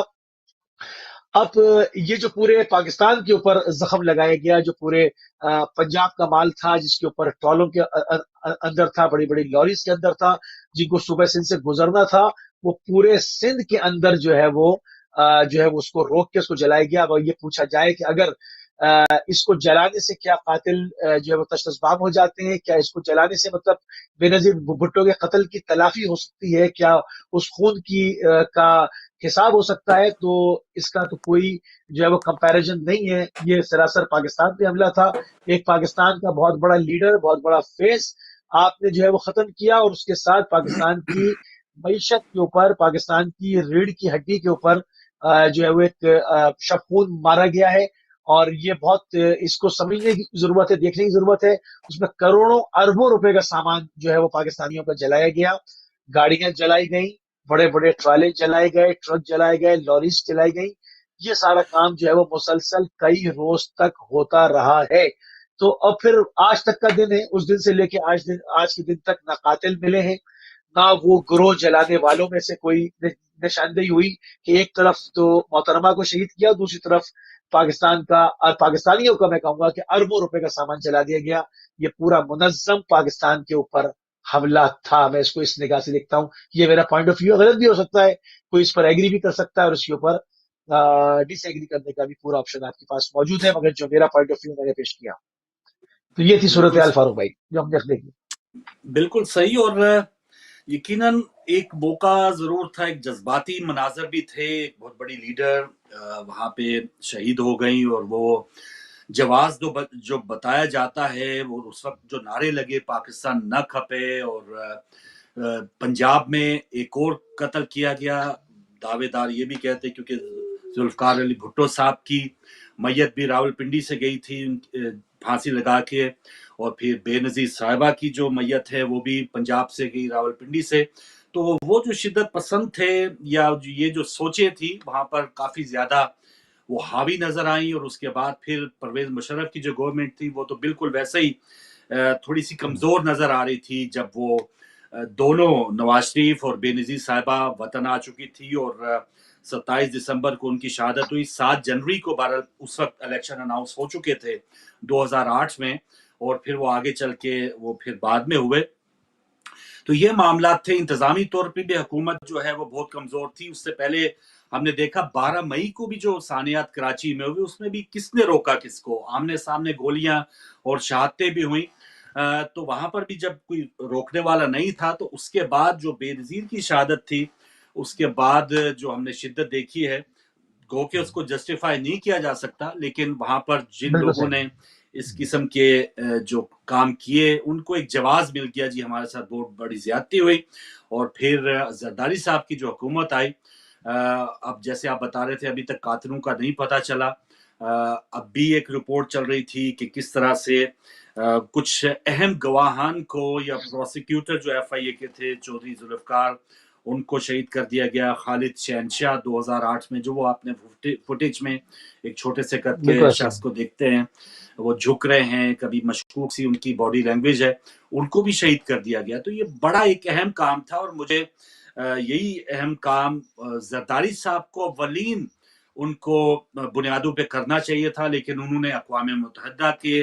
अब ये जो पूरे पाकिस्तान के ऊपर जख्म लगाया गया, जो पूरे पंजाब का माल था, जिसके ऊपर ट्रॉलों के अंदर था, बड़ी बड़ी लॉरीज के अंदर था, जिनको सुबह सिंध से गुजरना था, वो पूरे सिंध के अंदर जो है वो जो है वो उसको रोक के उसको जलाया गया। अब ये पूछा जाए कि अगर इसको जलाने से क्या कातिल जो है वो तशतशबाम हो जाते हैं, क्या इसको जलाने से मतलब बेनजीर भुट्टो के कत्ल की तलाफी हो सकती है, क्या उस खून की का हिसाब हो सकता है, तो इसका तो कोई जो है वो कंपैरिजन नहीं है। ये सरासर पाकिस्तान पे हमला था, एक पाकिस्तान का बहुत बड़ा लीडर, बहुत बड़ा फेस आपने जो है वो खत्म किया, और उसके साथ पाकिस्तान की मीशत के ऊपर, पाकिस्तान की रीढ़ की हड्डी के ऊपर जो है वो एक शबखून मारा गया है। और ये बहुत इसको समझने की जरूरत है, देखने की जरूरत है। उसमें करोड़ों अरबों रुपए का सामान जो है वो पाकिस्तानियों का जलाया गया, गाड़ियां जलाई गई, बड़े बड़े ट्राले जलाए गए, ट्रक जलाए गए, लॉरीज जलाई गई। ये सारा काम जो है वो मुसलसल कई रोज तक होता रहा है। तो अब फिर आज तक का दिन है, उस दिन से लेके आज के दिन तक ना कातिल मिले हैं, ना वो ग्रोह जलाने वालों में से कोई निशानदेही हुई कि एक तरफ तो मोहतरमा को शहीद किया, दूसरी तरफ पाकिस्तान का और पाकिस्तानियों का, मैं कहूंगा कि अरबों रुपए का सामान जला दिया गया। ये पूरा मुनज्जम पाकिस्तान के ऊपर हमला था। मैं इसको इस निगाह से देखता हूँ। ये मेरा पॉइंट ऑफ व्यू, गलत भी हो सकता है, कोई इस पर एग्री भी कर सकता है, और इसके ऊपर डिसएग्री करने का भी पूरा ऑप्शन आपके पास मौजूद है। मगर जो मेरा पॉइंट ऑफ व्यू मैंने पेश किया, तो ये थी सूरत बिल्कुल हाल फारूक भाई, जो हमने देखी। बिल्कुल सही। और यकीनन एक मौका जरूर था, एक जज्बाती मनाजर भी थे, एक बहुत बड़ी लीडर वहां पे शहीद हो गई, और वो जवाब जो बताया जाता है, वो उस वक्त जो नारे लगे पाकिस्तान न खपे, और पंजाब में एक और कत्ल किया गया, दावेदार ये भी कहते क्योंकि जुल्फकार अली भुट्टो साहब की मैयत भी रावलपिंडी से गई थी फांसी लगा के, और फिर बेनजीर साहिबा की जो मैयत है वो भी पंजाब से गई, रावलपिंडी से। तो वो जो शिद्दत पसंद थे, या ये जो सोचे थी, वहां पर काफी ज्यादा वो हावी नजर आई। और उसके बाद फिर परवेज मुशर्रफ की जो गवर्नमेंट थी, वो तो बिल्कुल वैसे ही थोड़ी सी कमजोर नजर आ रही थी, जब वो दोनों नवाज शरीफ और बेनजीर साहिबा वतन आ चुकी थी, और 27 दिसंबर को उनकी शहादत हुई। 7 जनवरी को भारत उस वक्त इलेक्शन अनाउंस हो चुके थे 2008 में, और फिर वो आगे चल के वो फिर बाद में हुए। तो ये मामला थे। इंतजामी तौर पर भी हुकूमत जो है वो बहुत कमजोर थी। उससे पहले हमने देखा 12 मई को भी जो सानियात कराची में हुई, उसमें भी किसने रोका किसको, आमने सामने गोलियां और शहादतें भी हुई। तो वहां पर भी जब कोई रोकने वाला नहीं था, तो उसके बाद जो बेनजीर की शहादत थी, उसके बाद जो हमने शिद्दत देखी है, गो के उसको जस्टिफाई नहीं किया जा सकता, लेकिन वहां पर जिन बिल्कुल लोगों सही। ने इस किस्म के जो काम किए, उनको एक जवाब मिल गया, जी हमारे साथ बहुत बड़ी ज्यादती हुई। और फिर जरदारी साहब की जो हुकूमत आई, अब जैसे आप बता रहे थे, अभी तक कातिलों का नहीं पता चला। अब भी एक रिपोर्ट चल रही थी कि किस तरह से कुछ अहम गवाहान को, या प्रोसिक्यूटर जो FIA के थे, चौधरी जुल्फकार, उनको शहीद कर दिया गया। खालिद शहनशाह 2008 में, जो वो आपने फुटेज में एक छोटे से कद के बिल्कुल ऐसा शख्स को देखते हैं, वो झुक रहे हैं, कभी मशकूक सी उनकी बॉडी लैंग्वेज है, उनको भी शहीद कर दिया गया। तो ये बड़ा एक अहम काम था और मुझे यही अहम काम जरदारी साहब को अव्वलीन उनको बुनियादों पे करना चाहिए था, लेकिन उन्होंने अक़वाम मुत्तहिदा के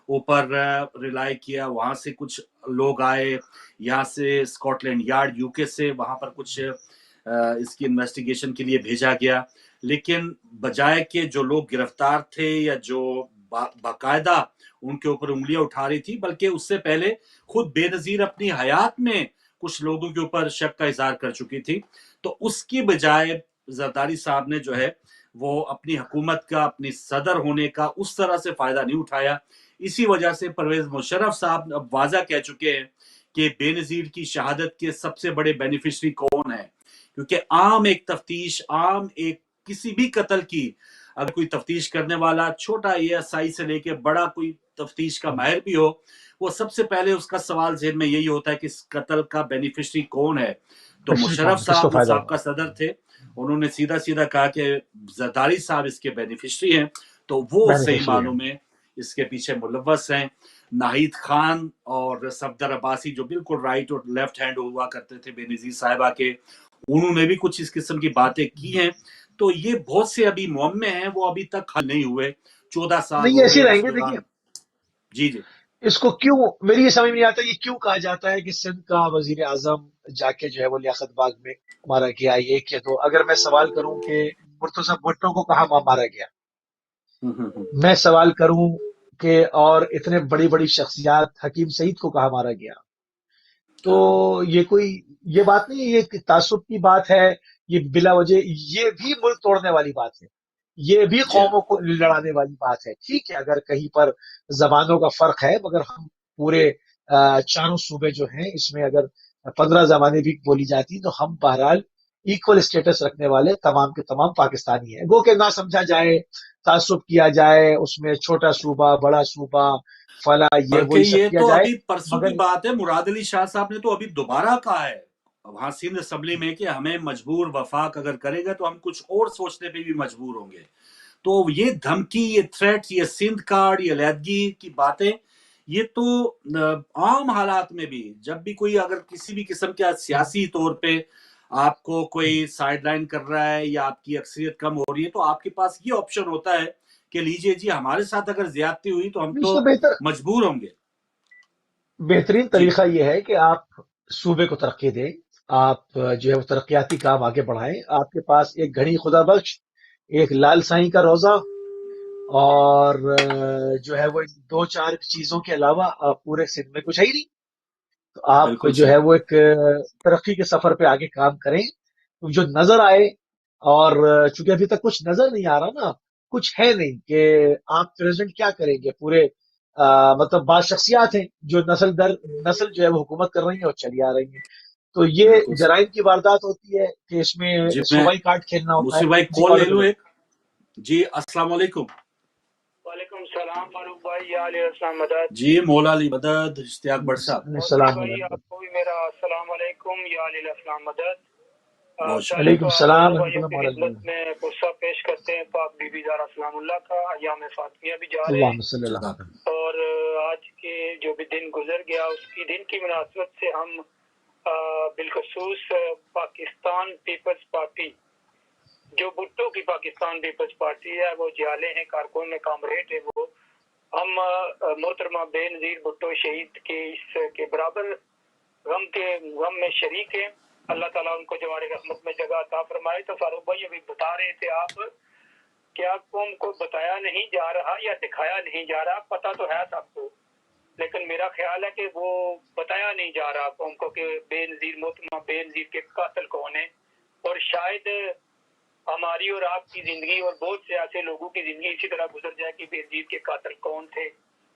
ऊपर रिलाई किया। वहां से कुछ लोग आए, यहाँ से स्कॉटलैंड यार्ड यूके से वहां पर कुछ इसकी इन्वेस्टिगेशन के लिए भेजा गया, लेकिन बजाय के जो लोग गिरफ्तार थे या जो बाकायदा उनके ऊपर उंगलियां उठा रही थी, बल्कि उससे पहले खुद बेनजीर अपनी हयात में कुछ लोगों के ऊपर शक का इजहार कर चुकी थी। तो उसकी बजाय जरदारी साहब ने जो है वो अपनी हुकूमत का, अपनी सदर होने का उस तरह से फायदा नहीं उठाया। इसी वजह से परवेज मुशर्रफ साहब अब वाजा कह चुके हैं कि बेनजीर की शहादत के सबसे बड़े बेनिफिशरी कौन है, क्योंकि आम एक तफ्तीश, आम एक किसी भी कत्ल की अगर कोई तफ्तीश करने वाला, छोटा एएसआई से लेके बड़ा कोई तफ्तीश का माहिर भी हो, वो सबसे पहले उसका सवाल ज़हन में यही होता है कि इस कत्ल का बेनिफिशरी कौन है। तो पिछली मुशर्रफ कौन है, किसको साहब जो फायदा साहब होगा। का सदर थे, उन्होंने सीधा सीधा कहा कि जरदारी साहब इसके बेनिफिशरी हैं, तो वो सही बेनिफिशियरी मानों है। में इसके पीछे मुलव्वस हैं। नाहिद खान और सफदर अब्बासी जो बिल्कुल राइट और लेफ्ट हैंड हुआ करते थे बेनजीर साहिबा के, उन्होंने भी कुछ इस किस्म की बातें की हैं। तो ये बहुत से अभी मुअम्मे हैं, वो अभी तक हल नहीं हुए। 14 साल नहीं, हो ऐसे गए ही उस रहेंगे। देखिए, दौरान। जी जी। इसको क्यों, मेरी ये समझ में नहीं आता, ये क्यों कहा जाता है कि सिंध का वजीर आजम जाके जो है वो लियाकत बाग में मारा गया, एक या दो। अगर मैं सवाल करूं कि मुर्तजा भुट्टो को कहाँ मारा गया, हम्म। मैं सवाल करूं कि और इतने बड़ी बड़ी शख्सियात हकीम सईद को कहाँ मारा गया, हाँ तो ये कोई, ये बात नहीं है, ये एक तासुब की बात है, ये बिला वजह, ये भी मुल्क तोड़ने वाली बात है, ये भी जी हाँ। कौमों को लड़ाने वाली बात है। ठीक है, अगर कहीं पर जबानों का फर्क है, मगर हम पूरे चारों सूबे जो हैं इसमें अगर 15 जबानें भी बोली जाती तो हम बहरहाल इक्वल स्टेटस रखने वाले तमाम के तमाम पाकिस्तानी हैं। गो के ना समझा जाए, तासुब किया जाए, उसमें छोटा सूबा बड़ा सूबा फला ये बल्कि वही सब ये किया तो जाए, अभी परसों की मगर बात है, मुराद अली शाह साहब ने तो अभी दोबारा कहा है वहां सिंध असम्बली में कि हमें मजबूर वफाक अगर करेगा तो हम कुछ और सोचने पे भी मजबूर होंगे। तो ये धमकी, ये थ्रेट, ये सिंध कार्ड, ये अलहदगी की बातें, ये तो आम हालात में भी जब भी कोई अगर किसी भी किस्म का सियासी तौर पे आपको कोई साइडलाइन कर रहा है या आपकी अक्सरियत कम हो रही है, तो आपके पास ये ऑप्शन होता है कि लीजिए जी, हमारे साथ अगर ज्यादती हुई तो हम तो इसका बेहतर मजबूर होंगे। बेहतरीन जी तरीका यह है कि आप सूबे को तरक्की दें, आप जो है वो तरक्याती काम आगे बढ़ाएं। आपके पास एक घड़ी खुदा बख्श, एक लाल साईं का रोजा, और जो है वो इन दो चार चीजों के अलावा पूरे सिंध में कुछ है ही नहीं। तो आप बिल्कुल जो है सही। वो एक तरक्की के सफर पे आगे काम करें, तो जो नजर आए। और चूंकि अभी तक कुछ नजर नहीं आ रहा ना, कुछ है नहीं कि आप प्रेसिडेंट क्या करेंगे, पूरे मतलब बाद शख्सियात हैं जो नस्ल दर नस्ल जो है वो हुकूमत कर रही है और चली आ रही है। तो ये बिल्कुल सही। जराइम की वारदात होती है कि इसमें जी मैं सूबाई कार्ड खेलना होता है। मुस्लिम भाई जी, कॉल ले वालेकुम लूं एक। जी अस्सलाम वालेकुम। वालेकुम सलाम फारूक भाई, या अली अस्सलाम मदद। जी मौला अली मदद, इश्तियाक बट साहब। मौलवी सलाम। भाई आपको भी मेरा अस्सलाम वालेकुम, या अली अस्सलाम मदद। बहुत पहले शुक्रिया। तो वालेकुम आप सलाम दोनों भाइयों रहमतुल्लाह की मौला। खिदमत में गुस्सा पेश करते हैं। पाक बीबी ज़हरा सलामुल्लाह का अय्याम फातिमिया भी जा रहे हैं, अल्लाहुम्मा सल्ली अला जज़ाक। मुहम्मद। और आज के जो भी दिन गुजर गया उसकी दिन की मुनासबत से हम बिलखसूस पाकिस्तान पीपल्स पार्टी, जो भुट्टो की पाकिस्तान पीपल्स पार्टी है, वो जाले हैं, कारकुन में कामरेड है, वो हम मोहतरमा बेनज़ीर भुट्टो शहीद के इस के बराबर गम में शरीक हैं। अल्लाह ताला उनको जवारे रहमत में जगह अता फरमाए। तो फारूक भाई अभी बता रहे थे आप, क्या कौम को बताया नहीं जा रहा या दिखाया नहीं जा रहा, पता तो है सबको, लेकिन मेरा ख्याल है कि वो बताया नहीं जा रहा कौम को कि बेनज़ीर, मोहतरमा बेनज़ीर के कातिल कौन है। और शायद हमारी और आपकी जिंदगी और बहुत से ऐसे लोगों की जिंदगी इसी तरह गुजर जाए कि बेनज़ीर के कातिल कौन थे,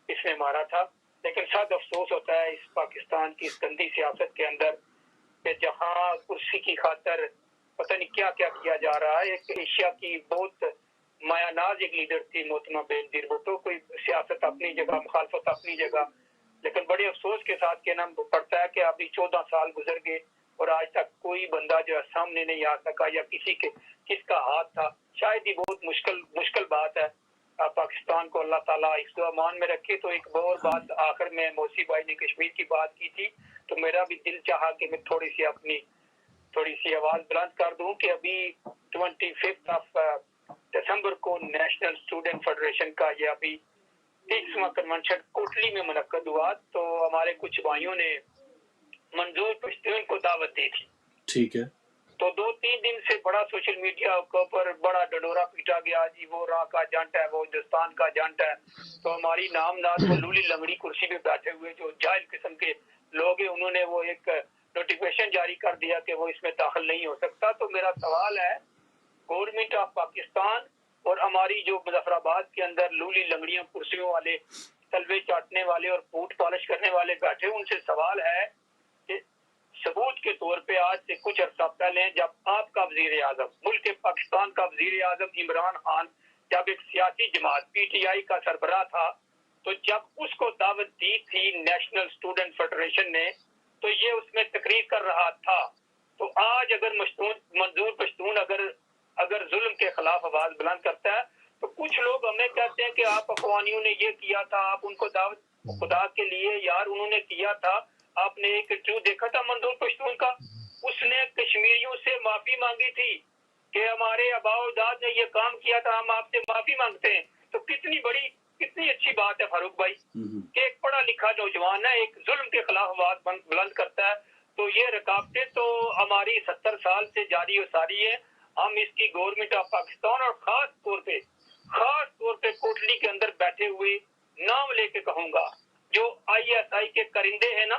इसने मारा था। लेकिन सद अफसोस होता है इस पाकिस्तान की इस गंदी सियासत के अंदर कि जहाँ कुर्सी की खातर पता नहीं क्या क्या किया जा रहा है। एक एशिया की बहुत मायानाज एक लीडर थी मोहतरमा बेनज़ीर भुट्टो, कोई सियासत अपनी जगह, मुखालफत अपनी जगह, लेकिन बड़े अफसोस के साथ कहना पड़ता है कि अभी 14 साल गुजर गए اور آج تک کوئی بندہ جو ہے سامنے نہیں آ سکا یا کس کا ہاتھ تھا. شاید یہ بہت مشکل بات ہے. پاکستان کو اللہ تعالیٰ حفظ و امان میں رکھے. تو ایک اور بات آخر میں موسی بھائی نے کشمیر کی بات کی تھی تو میرا بھی دل چاہا کہ میں تھوڑی سی آواز بلند کر دوں کہ ابھی 25 دسمبر کو نیشنل اسٹوڈنٹ فیڈریشن کا یہ ابھی 30واں کنونشن کوٹلی میں منعقد ہوا. تو ہمارے کچھ بھائیوں نے منظور پشتون کو دعوت دی تھی. ٹھیک ہے. تو 2-3 دن سے بڑا سوشل میڈیا کے اوپر بڑا ڈڈورا پیٹا گیا جی وہ راہ کا جنٹ ہے, وہ ہندوستان کا جنٹ ہے. تو ہماری نام ناز وہ لولی لنگڑی کرسی پہ بیٹھے ہوئے جو جاہل قسم کے لوگ ہیں انہوں نے وہ ایک نوٹیفیکیشن جاری کر دیا کہ وہ اس میں داخل نہیں ہو سکتا. تو میرا سوال ہے گورنمنٹ آف پاکستان اور ہماری جو مظفر آباد کے اندر لولی لنگڑیاں کرسیوں والے تلوے چاٹنے والے اور پوٹ پالش کرنے والے بیٹھے, ان سے سوال ہے کہ ثبوت کے طور پہ آج سے کچھ عرصہ پہلے جب آپ کا وزیر اعظم ملک پاکستان کا وزیر اعظم عمران خان جب ایک سیاسی جماعت پی ٹی آئی کا سربراہ تھا تو جب اس کو دعوت دی تھی نیشنل اسٹوڈنٹ فیڈریشن نے تو یہ اس میں تقریر کر رہا تھا. تو آج اگر منظور پشتون اگر ظلم کے خلاف آواز بلند کرتا ہے تو کچھ لوگ ہمیں کہتے ہیں کہ آپ افغانیوں نے یہ کیا تھا, آپ ان کو دعوت خدا کے لیے یار انہوں نے کیا تھا. آپ نے ایک انٹرویو دیکھا تھا منظور پشتون کا, اس نے کشمیریوں سے معافی مانگی تھی کہ ہمارے آباء و اجداد نے یہ کام کیا تھا, ہم آپ سے معافی مانگتے ہیں. تو کتنی اچھی بات ہے فاروق بھائی کہ ایک پڑھا لکھا نوجوان ہے ایک ظلم کے خلاف آواز بلند کرتا ہے. تو یہ رکاوٹیں تو ہماری 70 سال سے جاری و ساری ہے. ہم اس کی گورنمنٹ آف پاکستان اور خاص طور پہ کوٹلی کے اندر بیٹھے ہوئے نام لے کے کہوں گا جو ISI کے کرندے ہیں نا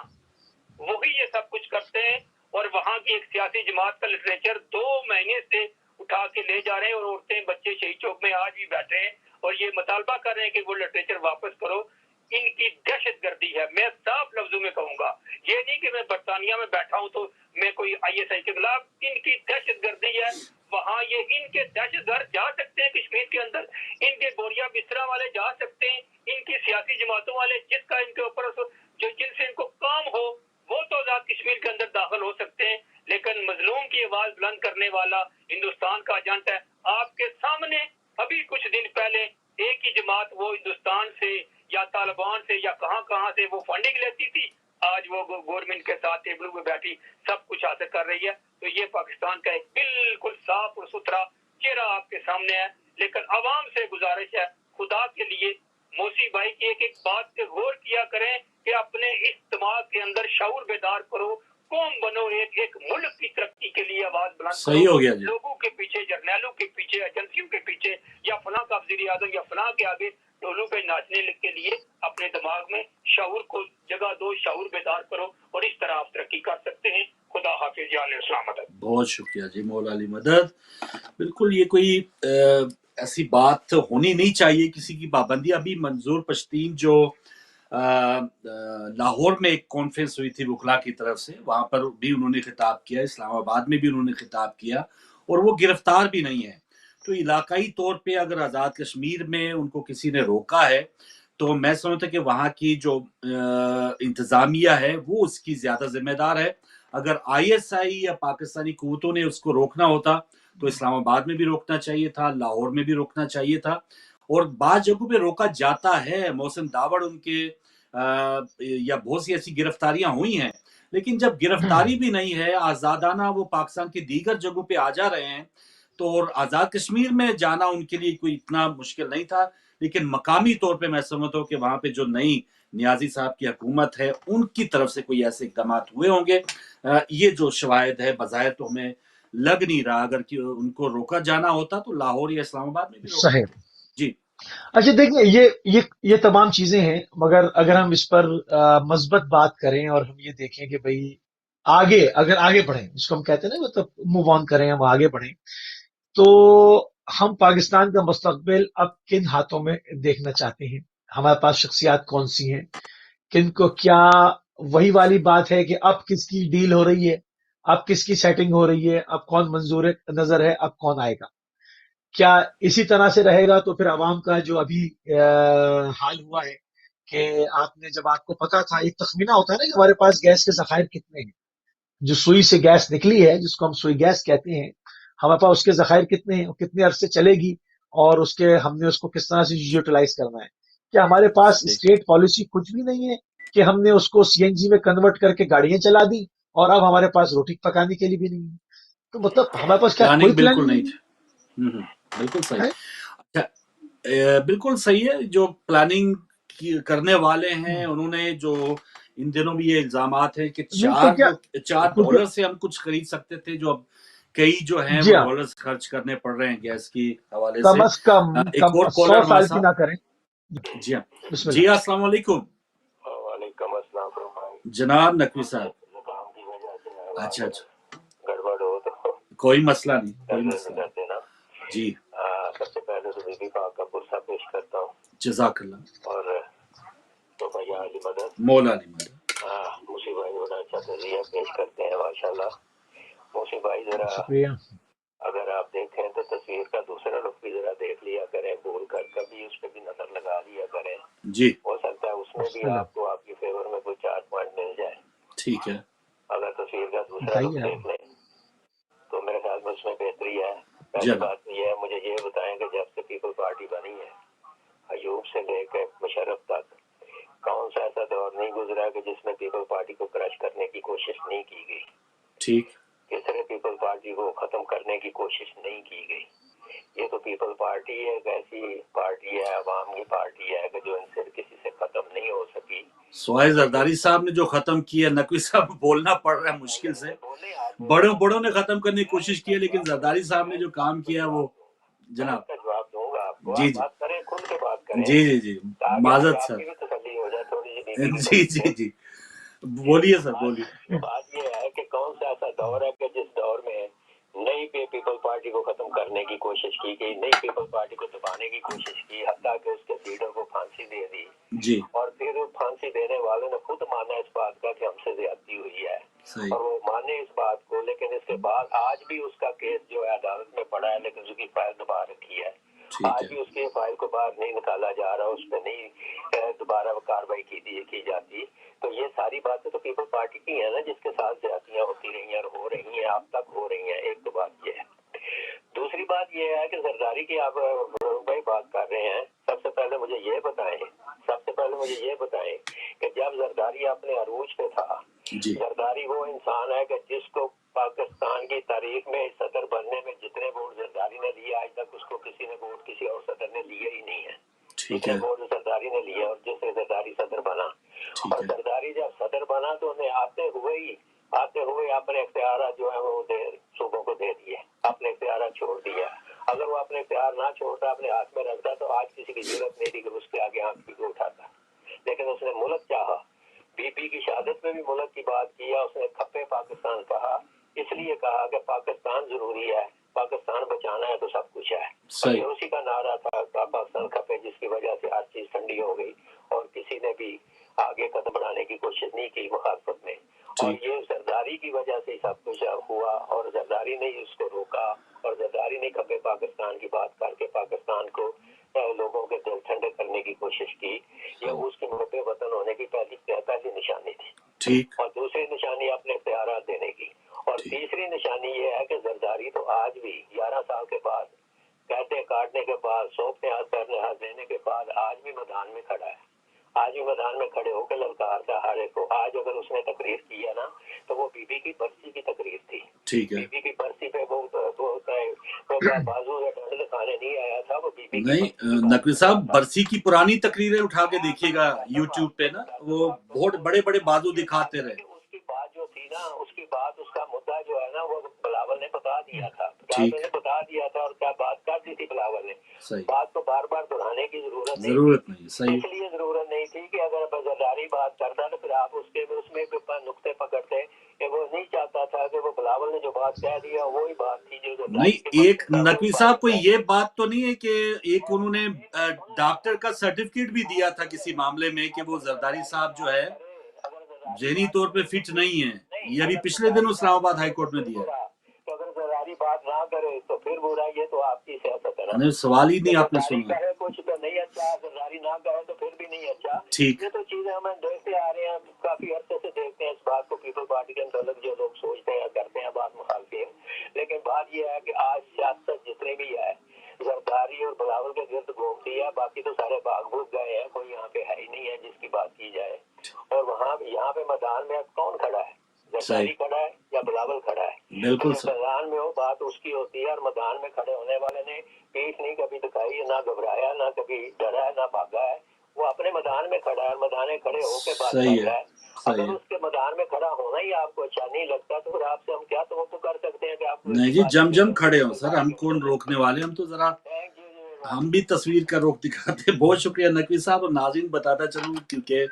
وہی یہ سب کچھ کرتے ہیں. اور وہاں کی ایک سیاسی جماعت کا لٹریچر 2 مہینے سے اٹھا کے لے جا رہے ہیں اور عورتیں بچے شہید چوک میں آج بھی بیٹھے ہیں اور یہ مطالبہ کر رہے ہیں کہ وہ لٹریچر واپس کرو. ان کی دہشت گردی ہے. میں صاف لفظوں میں کہوں گا, یہ نہیں کہ میں برطانیہ میں بیٹھا ہوں تو میں کوئی ISI کے خلاف. ان کی دہشت گردی ہے. وہاں یہ ان کے دہشت گرد جا سکتے ہیں کشمیر کے اندر, ان کے بوریا بسترا والے جا سکتے ہیں, ان کی سیاسی جماعتوں والے جس کا ان کے اوپر جن سے ان کو کام ہو وہ تو آزاد کشمیر کے اندر داخل ہو سکتے ہیں. لیکن مظلوم کی آواز بلند کرنے والا ہندوستان کا ایجنٹ ہے. آپ کے سامنے ابھی کچھ دن پہلے ایک ہی جماعت وہ ہندوستان سے یا طالبان سے یا کہاں سے وہ فنڈنگ لیتی تھی, آج وہ گورنمنٹ کے ساتھ ٹیبلوں پہ بیٹھی سب کچھ حاصل کر رہی ہے. تو یہ پاکستان کا ایک بالکل صاف اور ستھرا چہرہ آپ کے سامنے ہے. لیکن عوام سے گزارش ہے خدا کے لیے موسی بھائی کی ایک بات پہ غور کیا کریں کہ اپنے اس دماغ کے اندر شعور بیدار کرو, قوم بنو, ایک ملک کی ترقی کے لیے آواز بلند کرو. صحیح ہو گیا جی. لوگوں کے پیچھے, جرنیلوں کے پیچھے, ایجنسیوں کے پیچھے یا فلاں کا وزیر اعظم یا فلاں کے آگے ڈولوں پہ ناچنے کے لیے اپنے دماغ میں شعور کو جگہ دو, شعور بیدار کرو اور اس طرح آپ ترقی کر سکتے ہیں. خدا حافظ یا علیہ السلام. بہت شکریہ جی مولا علی مدد. بالکل یہ کوئی ایسی بات ہونی نہیں چاہیے کسی کی پابندی. ابھی منظور پشتین جو لاہور میں ایک کانفرنس ہوئی تھی وکلا کی طرف سے, وہاں پر بھی انہوں نے خطاب کیا, اسلام آباد میں بھی انہوں نے خطاب کیا اور وہ گرفتار بھی نہیں ہے. تو علاقائی طور پہ اگر آزاد کشمیر میں ان کو کسی نے روکا ہے تو میں سمجھتا کہ وہاں کی جو انتظامیہ ہے وہ اس کی زیادہ ذمہ دار ہے. اگر ISI یا پاکستانی قوتوں نے اس کو روکنا ہوتا تو اسلام آباد میں بھی روکنا چاہیے تھا, لاہور میں بھی روکنا چاہیے تھا. اور بعض جگہوں پہ روکا جاتا ہے, محسن داوڑ ان کے یا بہت سی ایسی گرفتاریاں ہوئی ہیں, لیکن جب گرفتاری بھی نہیں ہے, آزادانہ وہ پاکستان کی دیگر جگہوں پہ آ جا رہے ہیں, تو اور آزاد کشمیر میں جانا ان کے لیے کوئی اتنا مشکل نہیں تھا. لیکن مقامی طور پہ میں سمجھتا ہوں کہ وہاں پہ جو نئی نیازی صاحب کی حکومت ہے ان کی طرف سے کوئی ایسے اقدامات ہوئے ہوں گے. یہ جو شواہد ہے بظاہر تو ہمیں لگ نہیں رہا. اگر ان کو روکا جانا ہوتا تو لاہور یا اسلام آباد میں بھی روکا. صحیح. جی اچھا دیکھیں, یہ تمام چیزیں ہیں, مگر اگر ہم اس پر مثبت بات کریں اور ہم یہ دیکھیں کہ بھئی اگر آگے بڑھیں, جس کو ہم کہتے ہیں نا مطلب موو آن کریں, ہم آگے بڑھیں, تو ہم پاکستان کا مستقبل اب کن ہاتھوں میں دیکھنا چاہتے ہیں. ہمارے پاس شخصیات کون سی ہیں, کن کو کیا وہی والی بات ہے کہ اب کس کی ڈیل ہو رہی ہے, اب کس کی سیٹنگ ہو رہی ہے, اب کون منظور نظر ہے, اب کون آئے گا. کیا اسی طرح سے رہے گا تو پھر عوام کا جو ابھی حال ہوا ہے کہ جب آپ کو پتا تھا, ایک تخمینہ ہوتا ہے نا کہ ہمارے پاس گیس کے ذخائر کتنے ہیں, जो सुई से गैस निकली है, जिसको हम सुई गैस कहते हैं, हमारे पास उसके ज़खायर कितने हैं, कितने अरसे चलेगी, और उसके हमने उसको किस तरह से यूटिलाइज करना है। क्या हमारे पास सही। स्टेट पॉलिसी कुछ भी नहीं है कि हमने उसको सीएनजी में कन्वर्ट करके गाड़ियां चला दी और अब हमारे पास रोटी पकाने के लिए भी नहीं है? तो मतलब हमारे पास क्या कोई प्लानिंग बिल्कुल प्लानिंग नहीं नहीं थी। बिल्कुल सही। है? अच्छा, बिल्कुल सही है। जो प्लानिंग करने वाले हैं उन्होंने जो इन दिनों भी ये इल्जामात है कि नहीं तो क्या, चार तो क्या, डॉलर से हम कुछ खरीद सकते थे, जो अब कई जो हैं जी वो हाँ, डॉलर्स खर्च करने पड़ रहे हैं गैस की हवाले कम से। अज कम एक और 100 कॉलर हमारे साल की साथ। ना करें। जी हाँ। जी, बिस्मिल्लाह। अस्सलाम वालेकुम वालेकुम अस्सलाम भाई। जनाब नकवी साहब। जुकाम की वजह से अच्छा आवाज अच्छा, गड़बड़ हो तो कोई मसला नहीं, कोई नजर मसला कर नहीं। देना। जी, सबसे पहले तो बीबी पाक का पुरसा पेश करता हूँ जजाकल्ला। और तो भैया अली मदद मौला अली मदद। मुसी भाई बड़ा अच्छा तजिया पेश करते हैं माशाल्लाह। मुसी भाई जरा शुक्रिया। अगर आप देखें तो तस्वीर का दूसरा रुख भी जरा देख लिया करें, भूल कर कभी उस पर भी नजर लगा लिया करें। जी, हो सकता है उसमें भी बिस्मिल्लाह। आपको आपकी फेवर में कोई 4 पॉइंट मिल जाए। ठीक है। अगर तस्वीर का दूसरा रुख बताइए आप। देख लें तो मेरे ख्याल में उसमें बेहतरी है। पहली जनाब। बात तो यह है, मुझे ये बताएं कि जब से पीपल पार्टी बनी है, अयूब से लेकर मुशर्रफ तक, कौन सा ऐसा दौर नहीं गुजरा कि जिसमें पीपल पार्टी को क्रश करने की कोशिश नहीं की गई। ठीक। किसने पीपल पार्टी को खत्म करने की कोशिश नहीं की गई। ये तो पीपल पार्टी है, एक ऐसी पार्टी है, अवाम की पार्टी है कि जो इनसे किसी से खत्म नहीं हो सकी। सोए जरदारी साहब ने जो खत्म किया, नकवी साहब बोलना पड़ रहा है मुश्किल से। बड़ों ने खत्म करने की कोशिश की है, लेकिन जरदारी साहब ने जो काम किया वो जनाब। मैं जवाब दूंगा आपको, जी आप जी बात करें, खुल के बात करें जी जी जी, ताकि माजरत आपकी सर। भी तसल्ली हो जाए थोड़ी सी बीबी की जी तरफ जी से। जी, बोलिए सर, बोलिए। बात ये है कि कौन सा ऐसा दौर है कि जिस दौर में नई पीपल पार्टी को खत्म करने की कोशिश की गई, नई पीपल पार्टी को दबाने की कोशिश की, हत्ता कि उसके लीडर को फांसी दे दी, जी, और फिर फांसी देने वाले ने खुद माना इस बात का कि हमसे ज्यादती हुई है, सही। और वो माने इस बात को, लेकिन इसके बाद आज भी उसका केस जो है अदालत में पड़ा है, लेकिन उसकी फाइल दबा रखी है। ठीक आज है। भी उसके फाइल को बाहर नहीं निकाला जा रहा, उस पर नहीं दोबारा कार्रवाई की जाती। तो ये सारी बातें तो पीपल पार्टी की है ना, जिसके साथ ज्यादतियां होती रही हैं और हो रही हैं, अब तक हो रही हैं। एक तो बात ये है। दूसरी बात ये है कि जरदारी की आप भाई बात कर रहे हैं। सबसे पहले मुझे ये बताएं कि जब जरदारी अपने अरूज पे था, जी, जरदारी वो इंसान है कि जिसको पाकिस्तान की तारीख में सदर बनने में जितने वोट जरदारी ने लिए, आज तक उसको किसी ने वोट किसी और सदर ने लिए ही नहीं है। ठीक जितने है। वोट जरदारी ने लिए और जिससे जरदारी सदर बना, ठीक और है। जरदारी जब सदर बना तो उन्हें आते हुए अपने इख्तियार जो है वो सूबों को दे दिए, अपने इख्तियार छोड़ दिया। अगर वो अपने इख्तियार ना छोड़ता, अपने हाथ में रखता, तो आज किसी की जरूरत नहीं थी कि उसके आगे आंख भी उठाता। लेकिन उसने मुल्क चाहा, बीबी की शहादत में भी मुल्क की बात किया, उसने खप्पे पाकिस्तान कहा, इसलिए कहा कि पाकिस्तान जरूरी है, पाकिस्तान बचाना है तो सब कुछ है। सही। ये उसी का नारा था, पाकिस्तान खपे, जिसकी वजह से हर चीज ठंडी हो गई और किसी ने भी आगे कदम बढ़ाने की कोशिश नहीं की मुखालफत में। और ठीक। ये जरदारी की वजह से सब कुछ हुआ, और जरदारी ने उसको रोका, और जरदारी ने खपे पाकिस्तान की बात करके पाकिस्तान को लोगों के दिल ठंडे करने की कोशिश की। ये उसके मोटे वतन होने की पहली निशानी थी। ठीक। और दूसरी निशानी अपने इख्तियारात देने की, और ठीक। तीसरी निशानी ये है कि जरदारी तो आज भी 11 साल के बाद, कहते काटने के बाद, सौंपने हाथ पैरने हाथ देने के बाद आज भी मैदान में खड़ा है। आज भी मैदान में खड़े होकर ललकारता हर एक को। आज अगर उसने तकरीर की है ना, तो वो बीबी की बरसी की तकरीर थी। ठीक है। बीबी की बरसी पे वो बाजू या डंड दिखाने नहीं आया था, वो बीबी नहीं, नकवी साहब, बरसी की पुरानी तकरीरें उठा के देखिएगा यूट्यूब पे ना, वो बहुत बड़े बड़े बाजू दिखाते रहे। उसकी बात जो थी ना, उसकी बात, उसका मुद्दा जो है ना, वो बिलावल ने बता दिया था। ठीक। बिलावल ने बता दिया था, और क्या बात कर दी थी बिलावल ने। सही। बात को बार बार दोहराने की जरूरत नहीं। सही। इसलिए जरूरत नहीं थी कि अगर बजरदारी बात करता तो फिर आप उसमें नुक्ते पकड़ते कि वो नहीं चाहता था कि वो बिलावल ने जो बात कह दिया वही बात थी जो नहीं, एक नकवी साहब, कोई ये बात तो नहीं है कि एक उन्होंने डॉक्टर का सर्टिफिकेट भी दिया था किसी मामले में कि वो जरदारी साहब जो है जहनी तौर पे फिट नहीं है, ये अभी पिछले दिन इस्लामाबाद हाई कोर्ट में दिया है। तो अगर जरदारी बात ना करे तो फिर बुरा, ये तो आपकी सियासत है ना। नहीं, सवाल ही नहीं आपने सुना। कहे कुछ तो नहीं अच्छा, जरदारी ना कहे तो फिर भी नहीं अच्छा। ठीक। ये तो चीजें हम देखते आ रहे हैं, काफी अरसे से देखते हैं इस बात को। पीपल पार्टी के अंतर्गत जो लोग सोच और बिलावल के गिर्द घूम दिया, बाकी तो सारे भाग भूग गए हैं, कोई यहाँ पे है ही नहीं है जिसकी बात की जाए। और वहाँ यहाँ पे मैदान में अब कौन खड़ा है, जरदारी खड़ा है या बिलावल खड़ा है? बिल्कुल तो मैदान में हो बात उसकी होती है, और मैदान में खड़े होने वाले ने पीठ नहीं कभी दिखाई, ना घबराया, ना कभी डरा है, ना भागा है, वो अपने मैदान में खड़ा है और मैदान में खड़े होकर बात कर रहा है। अगर उसके मैदान में खड़ा होना ही आपको अच्छा नहीं लगता तो फिर आपसे हम क्या तो कर सकते हैं कि आप नहीं जी, जम खड़े हो सर, हम कौन रोकने वाले, हम तो जरा हम भी तस्वीर का रुख दिखाते हैं। बहुत शुक्रिया नकवी साहब। और नाज़रीन बताता चलूँ, क्योंकि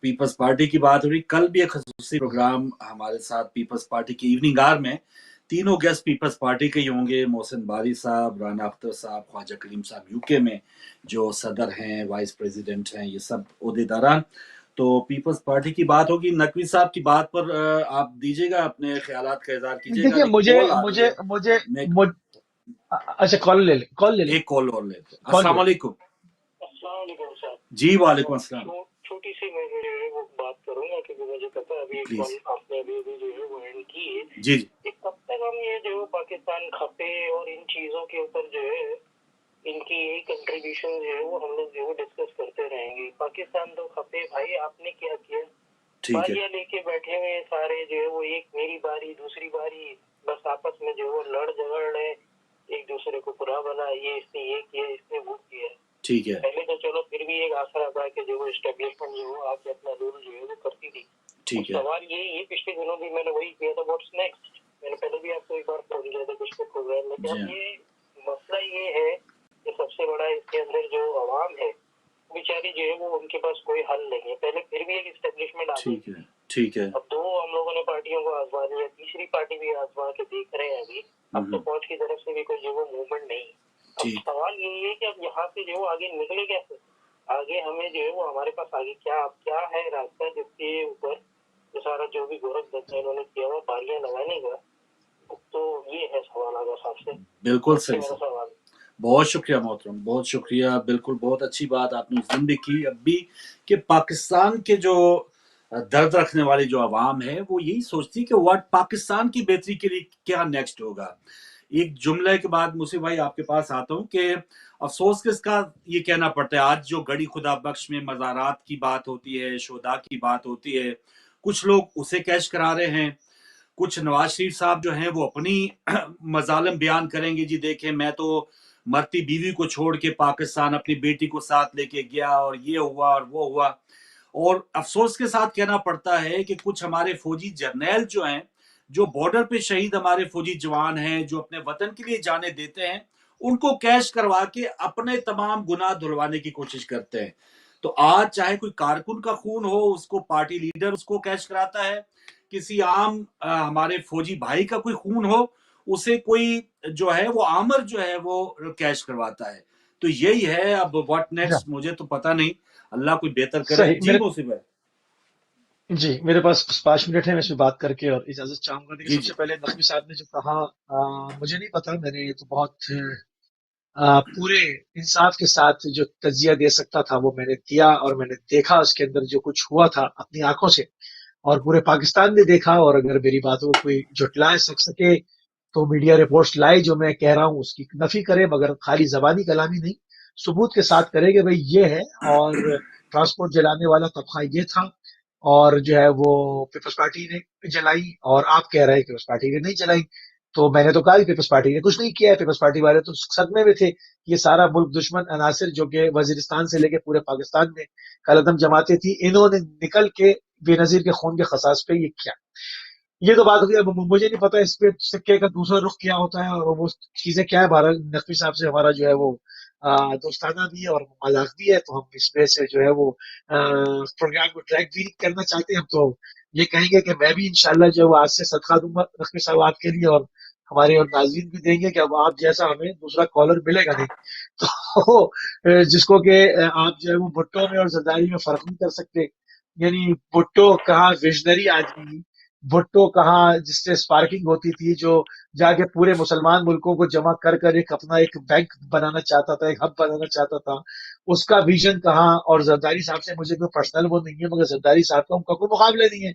पीपल्स पार्टी की बात हो रही, कल भी एक खसूसी प्रोग्राम हमारे साथ पीपल्स पार्टी की इवनिंग आवर में तीनों गेस्ट पीपल्स पार्टी के ही होंगे, मोहसिन बारी साहब, राना अख्तर साहब, ख्वाजा करीम साहब यूके में जो सदर हैं, वाइस प्रेसिडेंट हैं, ये सब ओहदेदारान। तो पीपल्स पार्टी की बात होगी। नकवी साहब की बात पर आप दीजिएगा अपने ख्यालात का इजहार कीजिएगा। देखिए मुझे अच्छा कॉल ले ले एक कॉल और लेते। अस्सलाम वालेकुम। जी वालेकुम अस्सलाम। छोटी सी मैं जो है वो बात करूंगा, क्योंकि मुझे पता है अभी कॉल आपने अभी जो है वो एंड की है। जी कब तक हम ये जो पाकिस्तान खपे और इन चीजों के ऊपर जो है इनकी यही कंट्रीब्यूशन जो है वो हम लोग जो है डिस्कस करते रहेंगे। पाकिस्तान तो खपे भाई, आपने क्या किया, बारियां लेके बैठे हुए सारे जो है वो, एक मेरी बारी दूसरी बारी, बस आपस में जो है वो लड़ झगड़ रहे, एक दूसरे को बुरा बना, ये इसने ये किया, इसने वो किया। ठीक है, पहले तो चलो फिर भी एक आसरा था कि जो वो एस्टेब्लिशमेंट जो है आपके अपना रोल जो है वो करती थी। ठीक है। सवाल ये पिछले दिनों भी मैंने वही किया था, व्हाट्स नेक्स्ट। मैंने पहले भी आपको एक बार फोन किया था पिछले प्रोग्राम में। अब ये मसला ये है कि सबसे बड़ा इसके अंदर जो अवाम है बेचारी जो है वो, उनके पास कोई हल नहीं है। पहले फिर भी एक एस्टेब्लिशमेंट आ गई, ठीक है। अब दो हम लोगों ने पार्टियों को आजमा लिया, तीसरी पार्टी भी आजमा के देख रहे हैं अभी। अब तो फौज की तरफ से भी कोई जो वो मूवमेंट नहीं। अब सवाल यही है कि अब यहाँ से जो आगे निकले कैसे, आगे हमें जो है वो हमारे पास आगे क्या है रास्ता, जिसके ऊपर जो सारा जो भी गोरखदत्त है इन्होंने किया हुआ बारियां लगाने का। तो ये है सवाल आगा साहब से। बिल्कुल सही सवाल। बहुत शुक्रिया मोहतरम, बहुत शुक्रिया। बिल्कुल बहुत अच्छी बात आपने उस दिन भी की, अब भी, कि पाकिस्तान के जो दर्द रखने वाली जो आवाम है वो यही सोचती है कि व्हाट पाकिस्तान की बेहतरी के लिए क्या नेक्स्ट होगा। एक जुमले के बाद मुसीब भाई आपके पास आता हूँ कि अफसोस किसका ये कहना पड़ता है, आज जो गड़ी खुदा बख्श में मज़ारात की बात होती है, शोदा की बात होती है, कुछ लोग उसे कैश करा रहे हैं। कुछ नवाज शरीफ साहब जो हैं वो अपनी मजालिम बयान करेंगे, जी देखें मैं तो मरती बीवी को छोड़ के पाकिस्तान अपनी बेटी को साथ लेके गया और ये हुआ और वो हुआ। और अफसोस के साथ कहना पड़ता है कि कुछ हमारे फौजी जर्नैल जो हैं, जो बॉर्डर पे शहीद हमारे फौजी जवान हैं, जो अपने वतन के लिए जाने देते हैं, उनको कैश करवा के अपने तमाम गुनाह धुलवाने की कोशिश करते हैं। तो आज चाहे कोई कारकुन का खून हो, उसको पार्टी लीडर उसको कैश कराता है, किसी आम हमारे फौजी भाई का कोई खून हो, उसे कोई जो है वो आमर जो है वो कैश करवाता है। तो यही है। अब व्हाट नेक्स्ट मुझे तो पता नहीं, अल्लाह कोई बेहतर करे। जी मुसीबत जी, मेरे पास 5 मिनट है, मैं इसमें बात करके और इजाजत चाहूंगा। देखिए सबसे पहले नकवी साहब ने जो कहा, मुझे नहीं पता, मैंने ये तो बहुत पूरे इंसाफ के साथ जो तजिया दे सकता था वो मैंने दिया, और मैंने देखा उसके अंदर जो कुछ हुआ था अपनी आंखों से, और पूरे पाकिस्तान ने देखा। और अगर मेरी बातों को कोई झुटला सके तो मीडिया रिपोर्ट्स लाए, जो मैं कह रहा हूं उसकी नफी करे, मगर खाली जबानी कलामी नहीं, सबूत के साथ करे कि भाई ये है। और ट्रांसपोर्ट जलाने वाला तबका ये था, और जो है वो पीपल्स पार्टी ने जलाई, और आप कह रहे हैं कि पीपल्स पार्टी ने नहीं जलाई। तो मैंने तो कहा कि पीपल्स पार्टी ने कुछ नहीं किया है। पीपल्स पार्टी वाले तो सदमे में थे, ये सारा मुल्क दुश्मन अनासिर जो कि वजीरिस्तान से लेके पूरे पाकिस्तान में कलदम जमाते थी, इन्होंने निकल के बेनजीर के खून के खसास पे ये किया। ये तो बात होती है। अब मुझे नहीं पता इस पे सिक्के का दूसरा रुख क्या होता है, और वो चीजें क्या है। नकवी साहब से हमारा जो है वो दोस्ताना भी है और मजाक भी है, तो हम इस पे से जो है वो प्रोग्राम को ट्रैक भी करना चाहते हैं। हम तो ये कहेंगे कि मैं भी इंशाल्लाह जो आज से सदका दूंगा नकवी साहब आपके लिए, और हमारे और नाज़रीन भी देंगे कि अब आप जैसा हमें दूसरा कॉलर मिलेगा नहीं। तो जिसको कि आप जो है वो भुट्टो में और जरदारी में फर्क नहीं कर सकते। यानी भुट्टो कहाँ विजनरी आदमी, भुट्टो कहाँ जिससे स्पार्किंग होती थी, जो जाके पूरे मुसलमान मुल्कों को जमा कर एक अपना एक बैंक बनाना चाहता था, एक हब बनाना चाहता था, उसका विजन कहाँ। और जरदारी साहब से मुझे कोई पर्सनल वो नहीं है, मगर जरदारी साहब का उनका कोई मुकाबला नहीं है।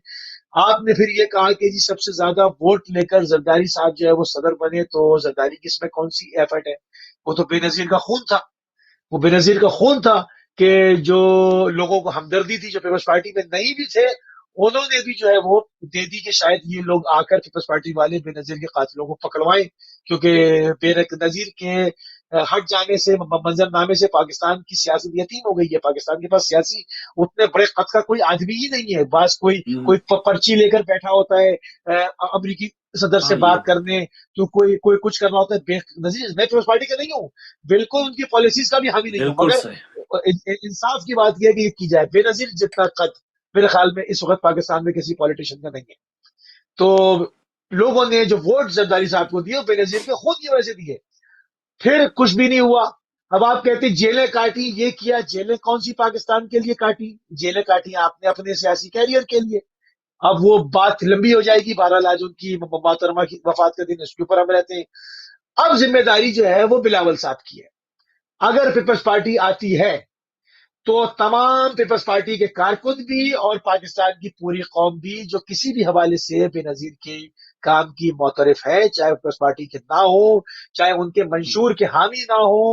آپ نے پھر یہ کہا کہ جی سب سے زیادہ ووٹ لے کر زرداری صاحب جو ہے وہ صدر بنے، تو زرداری کی اس میں کون سی ایفرٹ ہے؟ وہ تو بے نظیر کا خون تھا، وہ بے نظیر کا خون تھا کہ جو لوگوں کو ہمدردی تھی، جو پیپلز پارٹی میں نہیں بھی تھے، انہوں نے بھی جو ہے وہ دے دی کہ شاید یہ لوگ آ کر پیپلز پارٹی والے بے نظیر کے قاتلوں کو پکڑوائیں، کیونکہ بے نظیر کے ہٹ جانے سے، منظر نامے سے پاکستان کی سیاست یتیم ہو گئی ہے۔ پاکستان کے پاس سیاسی اتنے بڑے قد کا کوئی آدمی ہی نہیں ہے، بعض کوئی پرچی لے کر بیٹھا ہوتا ہے امریکی صدر سے ہاں بات یہ کرنے، تو کوئی کچھ کرنا ہوتا ہے۔ بے نظیر میں پیپلز پارٹی کا نہیں ہوں، بالکل ان کی پالیسیز کا بھی حامی نہیں ہوں، بالکل مگر صحیح، انصاف کی بات یہ ہے کہ یہ کی جائے۔ بے نظیر جتنا قد میرے خیال میں اس وقت پاکستان میں کسی پولیٹیشین کا نہیں ہے۔ تو لوگوں نے جو ووٹ زرداری صاحب کو دیے وہ بے نظیر کے خود کی وجہ سے دیے۔ پھر کچھ بھی نہیں ہوا۔ اب آپ کہتے ہیں جیلیں کاٹی، یہ کیا، جیلیں کون سی پاکستان کے لیے کاٹی؟ جیلیں کاٹی آپ نے اپنے سیاسی کیریئر کے لیے۔ اب وہ بات لمبی ہو جائے گی، بہرحال آج ان کی محترمہ کی وفات کا دن، اس کے اوپر ہم رہتے ہیں۔ اب ذمہ داری جو ہے وہ بلاول صاحب کی ہے۔ اگر پیپلز پارٹی آتی ہے تو تمام پیپلز پارٹی کے کارکن بھی اور پاکستان کی پوری قوم بھی جو کسی بھی حوالے سے بے نظیر کے کام کی معترف ہے، چاہے پیپلز پارٹی کے نہ ہو، چاہے ان کے منشور کے حامی نہ ہو،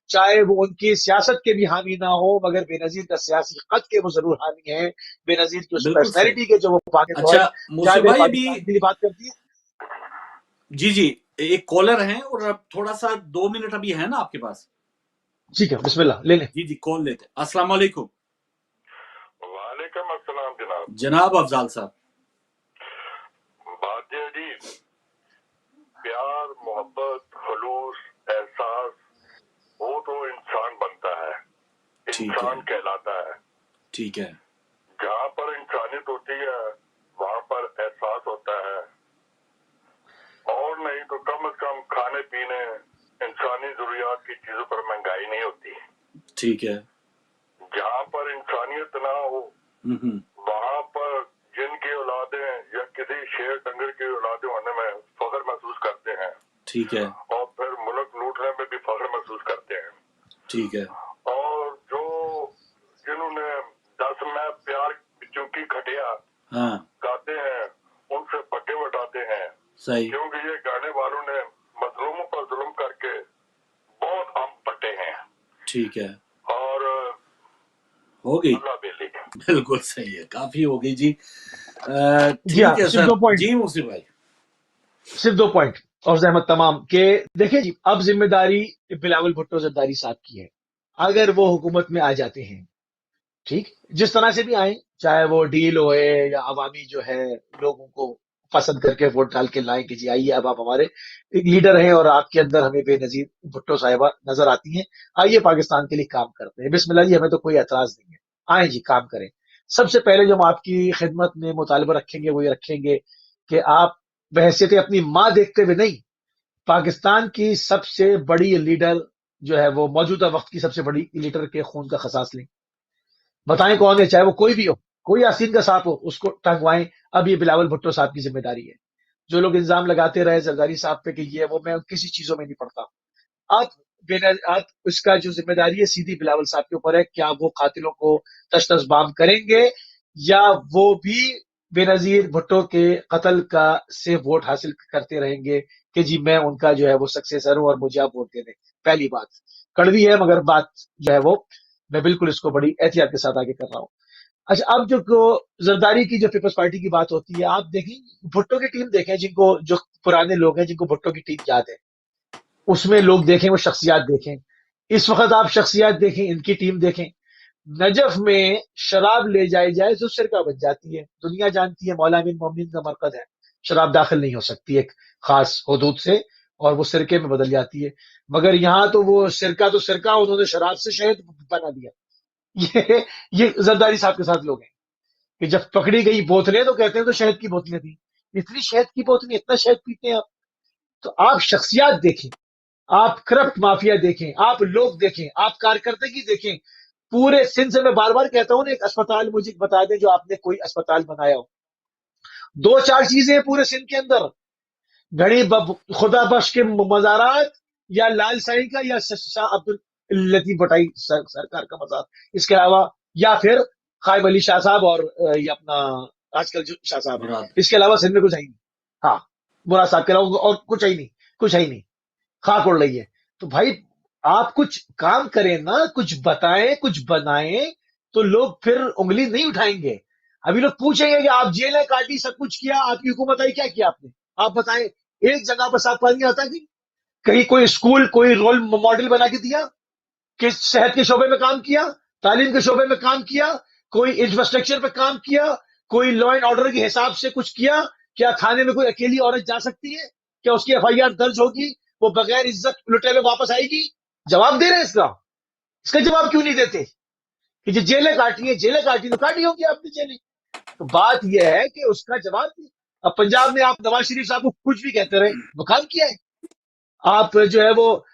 چاہے وہ ان کی سیاست کے بھی حامی نہ ہو، مگر بے نظیر کا سیاسی خط کے وہ ضرور حامی ہیں، بے نظیر کی اس بالکل صحیح۔ پرسنالٹی کے جو وہ پاکستان اچھا جائے موسیف وہ بھائی، ابھی پاکستان کے لیے بات کرتی ہے۔ جی ایک کالر ہیں، اور اب تھوڑا سا 2 منٹ ابھی ہے نا آپ کے پاس؟ ٹھیک ہے، بسم اللہ لے لیں۔ جی کال لیتے ہیں۔ السلام علیکم۔ وعلیکم السلام جناب۔ جناب افضال صاحب، بات یہ جی، پیار، محبت، خلوص، احساس، وہ تو انسان بنتا ہے، انسان کہلاتا ہے۔ ٹھیک ہے، جہاں پر انسانیت ہوتی ہے وہاں پر احساس ہوتا ہے، اور نہیں تو کم از کم کھانے پینے، انسانی ضروریات کی چیزوں پر مہنگائی نہیں ہوتی۔ ٹھیک ہے، جہاں پر انسانیت نہ ہو وہاں پر جن کی اولادیں یا کسی شیر ڈنگر کی اولادیں ہونے میں فخر محسوس کرتے ہیں، ٹھیک ہے، اور پھر ملک لوٹنے میں بھی فخر محسوس کرتے ہیں۔ ٹھیک ہے، اور جنہوں نے 10 میں پیار چونکی کھٹیا ہاں گاتے ہیں، ان سے پٹے وٹاتے ہیں، صحیح، کیونکہ یہ گانے والوں نے مظلوموں پر ظلم کر کے بہت ہم پٹے ہیں، ٹھیک ہے، اور ہو گئی، اللہ بیلی۔ بالکل صحیح ہے، کافی ہو گئی جی۔ جی ہاں، ٹھیک ہے صرف سر، 2 پوائنٹ، جی موسیف بھائی۔ صرف 2 پوائنٹ اور زحمت تمام کہ دیکھیں جی، اب ذمہ داری بلاول بھٹو زرداری صاحب کی ہے۔ اگر وہ حکومت میں آ جاتے ہیں، ٹھیک، جس طرح سے بھی آئیں، چاہے وہ ڈیل ہوئے یا عوامی جو ہے لوگوں کو پسند کر کے ووٹ ڈال کے لائیں کہ جی آئیے اب آپ ہمارے ایک لیڈر ہیں اور آپ کے اندر ہمیں بے نظیر بھٹو صاحبہ نظر آتی ہیں، آئیے پاکستان کے لیے کام کرتے ہیں، بسم اللہ جی، ہمیں تو کوئی اعتراض نہیں ہے، آئیں جی کام کریں۔ سب سے پہلے جو ہم آپ کی خدمت میں مطالبہ رکھیں گے وہ یہ رکھیں گے کہ آپ بحیثیت اپنی ماں دیکھتے ہوئے نہیں، پاکستان کی سب سے بڑی لیڈر جو ہے وہ موجودہ وقت کی سب سے بڑی لیڈر کے خون کا قصاص لیں، بتائیں کون ہے، چاہے وہ کوئی بھی ہو، کوئی آسین کا سانپ ہو، اس کو ٹنگوائیں۔ اب یہ بلاول بھٹو صاحب کی ذمہ داری ہے۔ جو لوگ الزام لگاتے رہے زرداری صاحب پہ کہ یہ وہ، میں کسی چیزوں میں نہیں پڑتا۔ اب اس کا جو ذمہ داری ہے سیدھی بلاول صاحب کے اوپر ہے، کیا وہ قاتلوں کو تش تش بام کریں گے یا وہ بھی بے نظیر بھٹو کے قتل کا سے ووٹ حاصل کرتے رہیں گے کہ جی میں ان کا جو ہے وہ سکسیسر ہوں اور مجھے آپ ووٹ دے دیں۔ پہلی بات کڑوی ہے مگر بات جو ہے وہ میں بالکل اس کو بڑی احتیاط کے ساتھ آگے کر رہا ہوں۔ اچھا، اب جو زرداری کی جو پیپلز پارٹی کی بات ہوتی ہے، آپ دیکھیں بھٹو کی ٹیم دیکھیں، جن کو جو پرانے لوگ ہیں جن کو بھٹو کی ٹیم یاد ہے، اس میں لوگ دیکھیں، وہ شخصیات دیکھیں۔ اس وقت آپ شخصیات دیکھیں، ان کی ٹیم دیکھیں۔ نجف میں شراب لے جائی جائے تو سرقہ بن جاتی ہے، دنیا جانتی ہے مولا امین مومنین کا مرکز ہے، شراب داخل نہیں ہو سکتی ایک خاص حدود سے اور وہ سرقے میں بدل جاتی ہے، مگر یہاں تو وہ سرقہ تو سرقہ، انہوں نے شراب سے شہد بنا دیا۔ یہ زرداری صاحب کے ساتھ لوگ ہیں کہ جب پکڑی گئی بوتلیں تو کہتے ہیں تو شہد کی بوتلیں تھیں، اتنی شہد کی بوتلیں، اتنا شہد پیتے ہیں آپ۔ تو آپ شخصیات دیکھیں، آپ کرپٹ مافیا دیکھیں، آپ لوگ دیکھیں، آپ کارکردگی دیکھیں۔ پورے سندھ سے میں بار بار کہتا ہوں نا، ایک اسپتال مجھے بتا دیں جو آپ نے کوئی اسپتال بنایا ہو۔ 2-4 چیزیں ہیں پورے سندھ کے اندر، گھڑی خدا بخش کے مزارات یا لال سائی کا یا شاہ عبد اللطیف بٹائی سرکار کا مزار، اس کے علاوہ یا پھر قائم علی شاہ صاحب اور یہ اپنا आजकल जो शाह साहब है, मुराद इसके अलावा सिंध में कुछ है ही नहीं। हाँ, मुराद साहब के अलावा और कुछ है ही नहीं, कुछ है ही नहीं, खाक उड़ रही है। तो भाई आप कुछ काम करें ना, कुछ बताएं, कुछ बनाएं, तो लोग फिर उंगली नहीं उठाएंगे। अभी लोग पूछेंगे कि आप जेलें काटी, सब कुछ किया, आपकी हुकूमत आई, क्या किया आपने? आप बताएं, एक जगह पर साफ पानी आता नहीं, कहीं कोई स्कूल, कोई रोल मॉडल बना के दिया, किस सेहत के शोबे में काम किया, तालीम के शोबे में काम किया, कोई इंफ्रास्ट्रक्चर पे काम किया, कोई लॉ एंड ऑर्डर के हिसाब से कुछ किया? क्या थाने में कोई अकेली औरत जा सकती है? क्या उसकी एफआईआर दर्ज होगी? वो बगैर इज्जत लुटे में वापस आएगी? जवाब दे रहे हैं इसका? इसका जवाब क्यों नहीं देते कि जो जेलें काटी है, जेलें काटी तो काटी होगी आपने जेलें। तो बात यह है कि उसका जवाब नहीं। अब पंजाब में आप नवाज शरीफ साहब को कुछ भी कहते रहे, वो काम किया है। आप जो है वो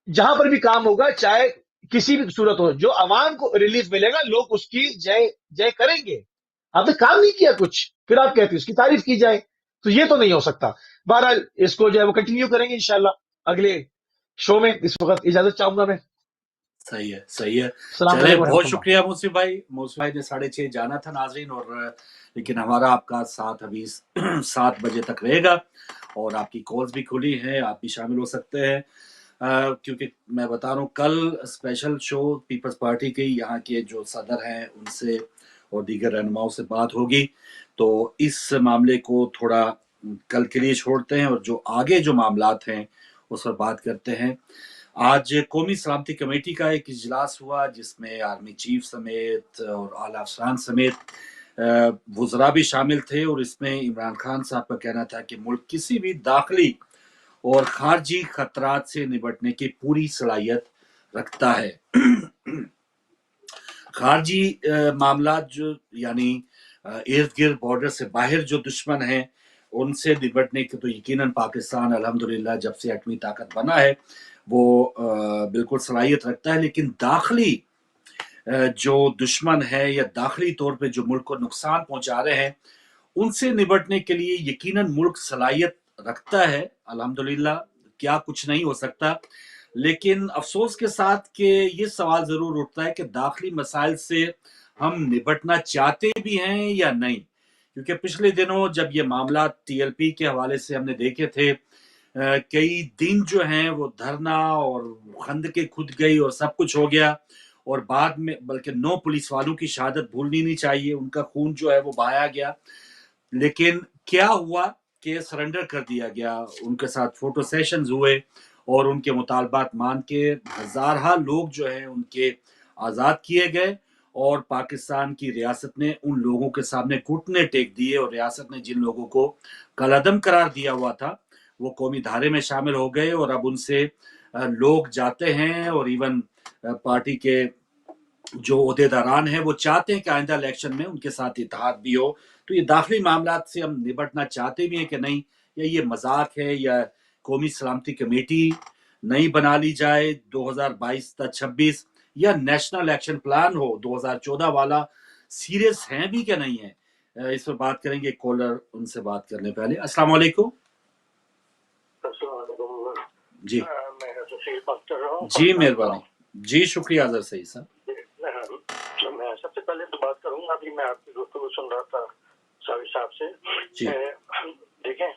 जहां पर भी काम होगा, चाहे किसी भी सूरत हो, जो अवाम को रिलीफ मिलेगा, लोग उसकी जय जय करेंगे। आपने काम नहीं किया कुछ, फिर आप कहते हैं उसकी तारीफ की जाए, तो ये तो नहीं हो सकता। बहरहाल इसको जो है वो कंटिन्यू करेंगे इंशाल्लाह अगले शो में। इस वक्त इजाजत चाहूंगा मैं। सही है, सही है। अस्सलाम चले, वालेकुम बहुत रहमतुल्लाह। शुक्रिया मूसिफ भाई। मूसिफ भाई ने 6:30 जाना था नाजरीन, और लेकिन हमारा आपका साथ अभी 7 बजे तक रहेगा, और आपकी कॉल्स भी खुली हैं, आप भी शामिल हो सकते हैं। क्योंकि मैं बता रहा हूँ, कल स्पेशल शो पीपल्स पार्टी के यहाँ के जो सदर हैं उनसे और दीगर रहनुमाओं से बात होगी, तो इस मामले को थोड़ा कल के लिए छोड़ते हैं, और जो आगे जो मामलात हैं उस पर बात करते हैं। आज कौमी सलामती कमेटी का एक इजलास हुआ, जिसमें आर्मी चीफ समेत और आला अफसरान समेत वुज़रा भी शामिल थे, और इसमें इमरान खान साहब का कहना था कि मुल्क किसी भी दाखिली और खारजी खतरात से निपटने की पूरी सलाहियत रखता है। खारजी मामला जो यानी इर्द गिर्द बॉर्डर से बाहर जो दुश्मन हैं उनसे निपटने की तो यकीनन पाकिस्तान अल्हम्दुलिल्लाह जब से एटमी ताकत बना है वो बिल्कुल सलाहियत रखता है, लेकिन दाखिली जो दुश्मन है या दाखिली तौर पे जो मुल्क को नुकसान पहुंचा रहे हैं उनसे निपटने के लिए यकीनन मुल्क सलाहियत रखता है अल्हम्दुलिल्लाह, क्या कुछ नहीं हो सकता। लेकिन अफसोस के साथ कि ये सवाल जरूर उठता है कि दाखिली मसाइल से हम निपटना चाहते भी हैं या नहीं, क्योंकि पिछले दिनों जब ये मामला टीएलपी के हवाले से हमने देखे थे, कई दिन जो हैं वो धरना और खंदकें खुद गई और सब कुछ हो गया, और बाद में बल्कि 9 पुलिस वालों की शहादत भूलनी नहीं चाहिए, उनका खून जो है वो बहाया गया। लेकिन क्या हुआ कि सरेंडर कर दिया गया, उनके साथ फोटो सेशंस हुए और उनके मुतालबात मान के हजारहा लोग जो हैं उनके आज़ाद किए गए, और पाकिस्तान की रियासत ने उन लोगों के सामने घुटने टेक दिए, और रियासत ने जिन लोगों को कलअदम करार दिया हुआ था वो कौमी धारे में शामिल हो गए, और अब उनसे लोग जाते हैं, और इवन पार्टी के जो ओहदेदारान हैं वो चाहते हैं कि आइंदा इलेक्शन में उनके साथ इत्तेहाद भी हो। तो ये दाखिली मामलात से हम निपटना चाहते भी हैं कि नहीं, या ये मजाक है, या कौमी सलामती कमेटी नहीं बना ली जाए 2022 तक 26, या नेशनल एक्शन प्लान हो 2014 वाला, सीरियस हैं भी क्या नहीं है। इस पर बात करेंगे। कॉलर उनसे बात करने पहले अस्सलाम वालेकुम। जी मैं सुशील बात कर रहा हूँ। जी मेहरबानी जी, शुक्रिया अजहर सही साहब। मैं सबसे पहले तो बात करूंगा, अभी मैं आपकी गुफ्तगू सुन रहा था सावी साहब से। देखें,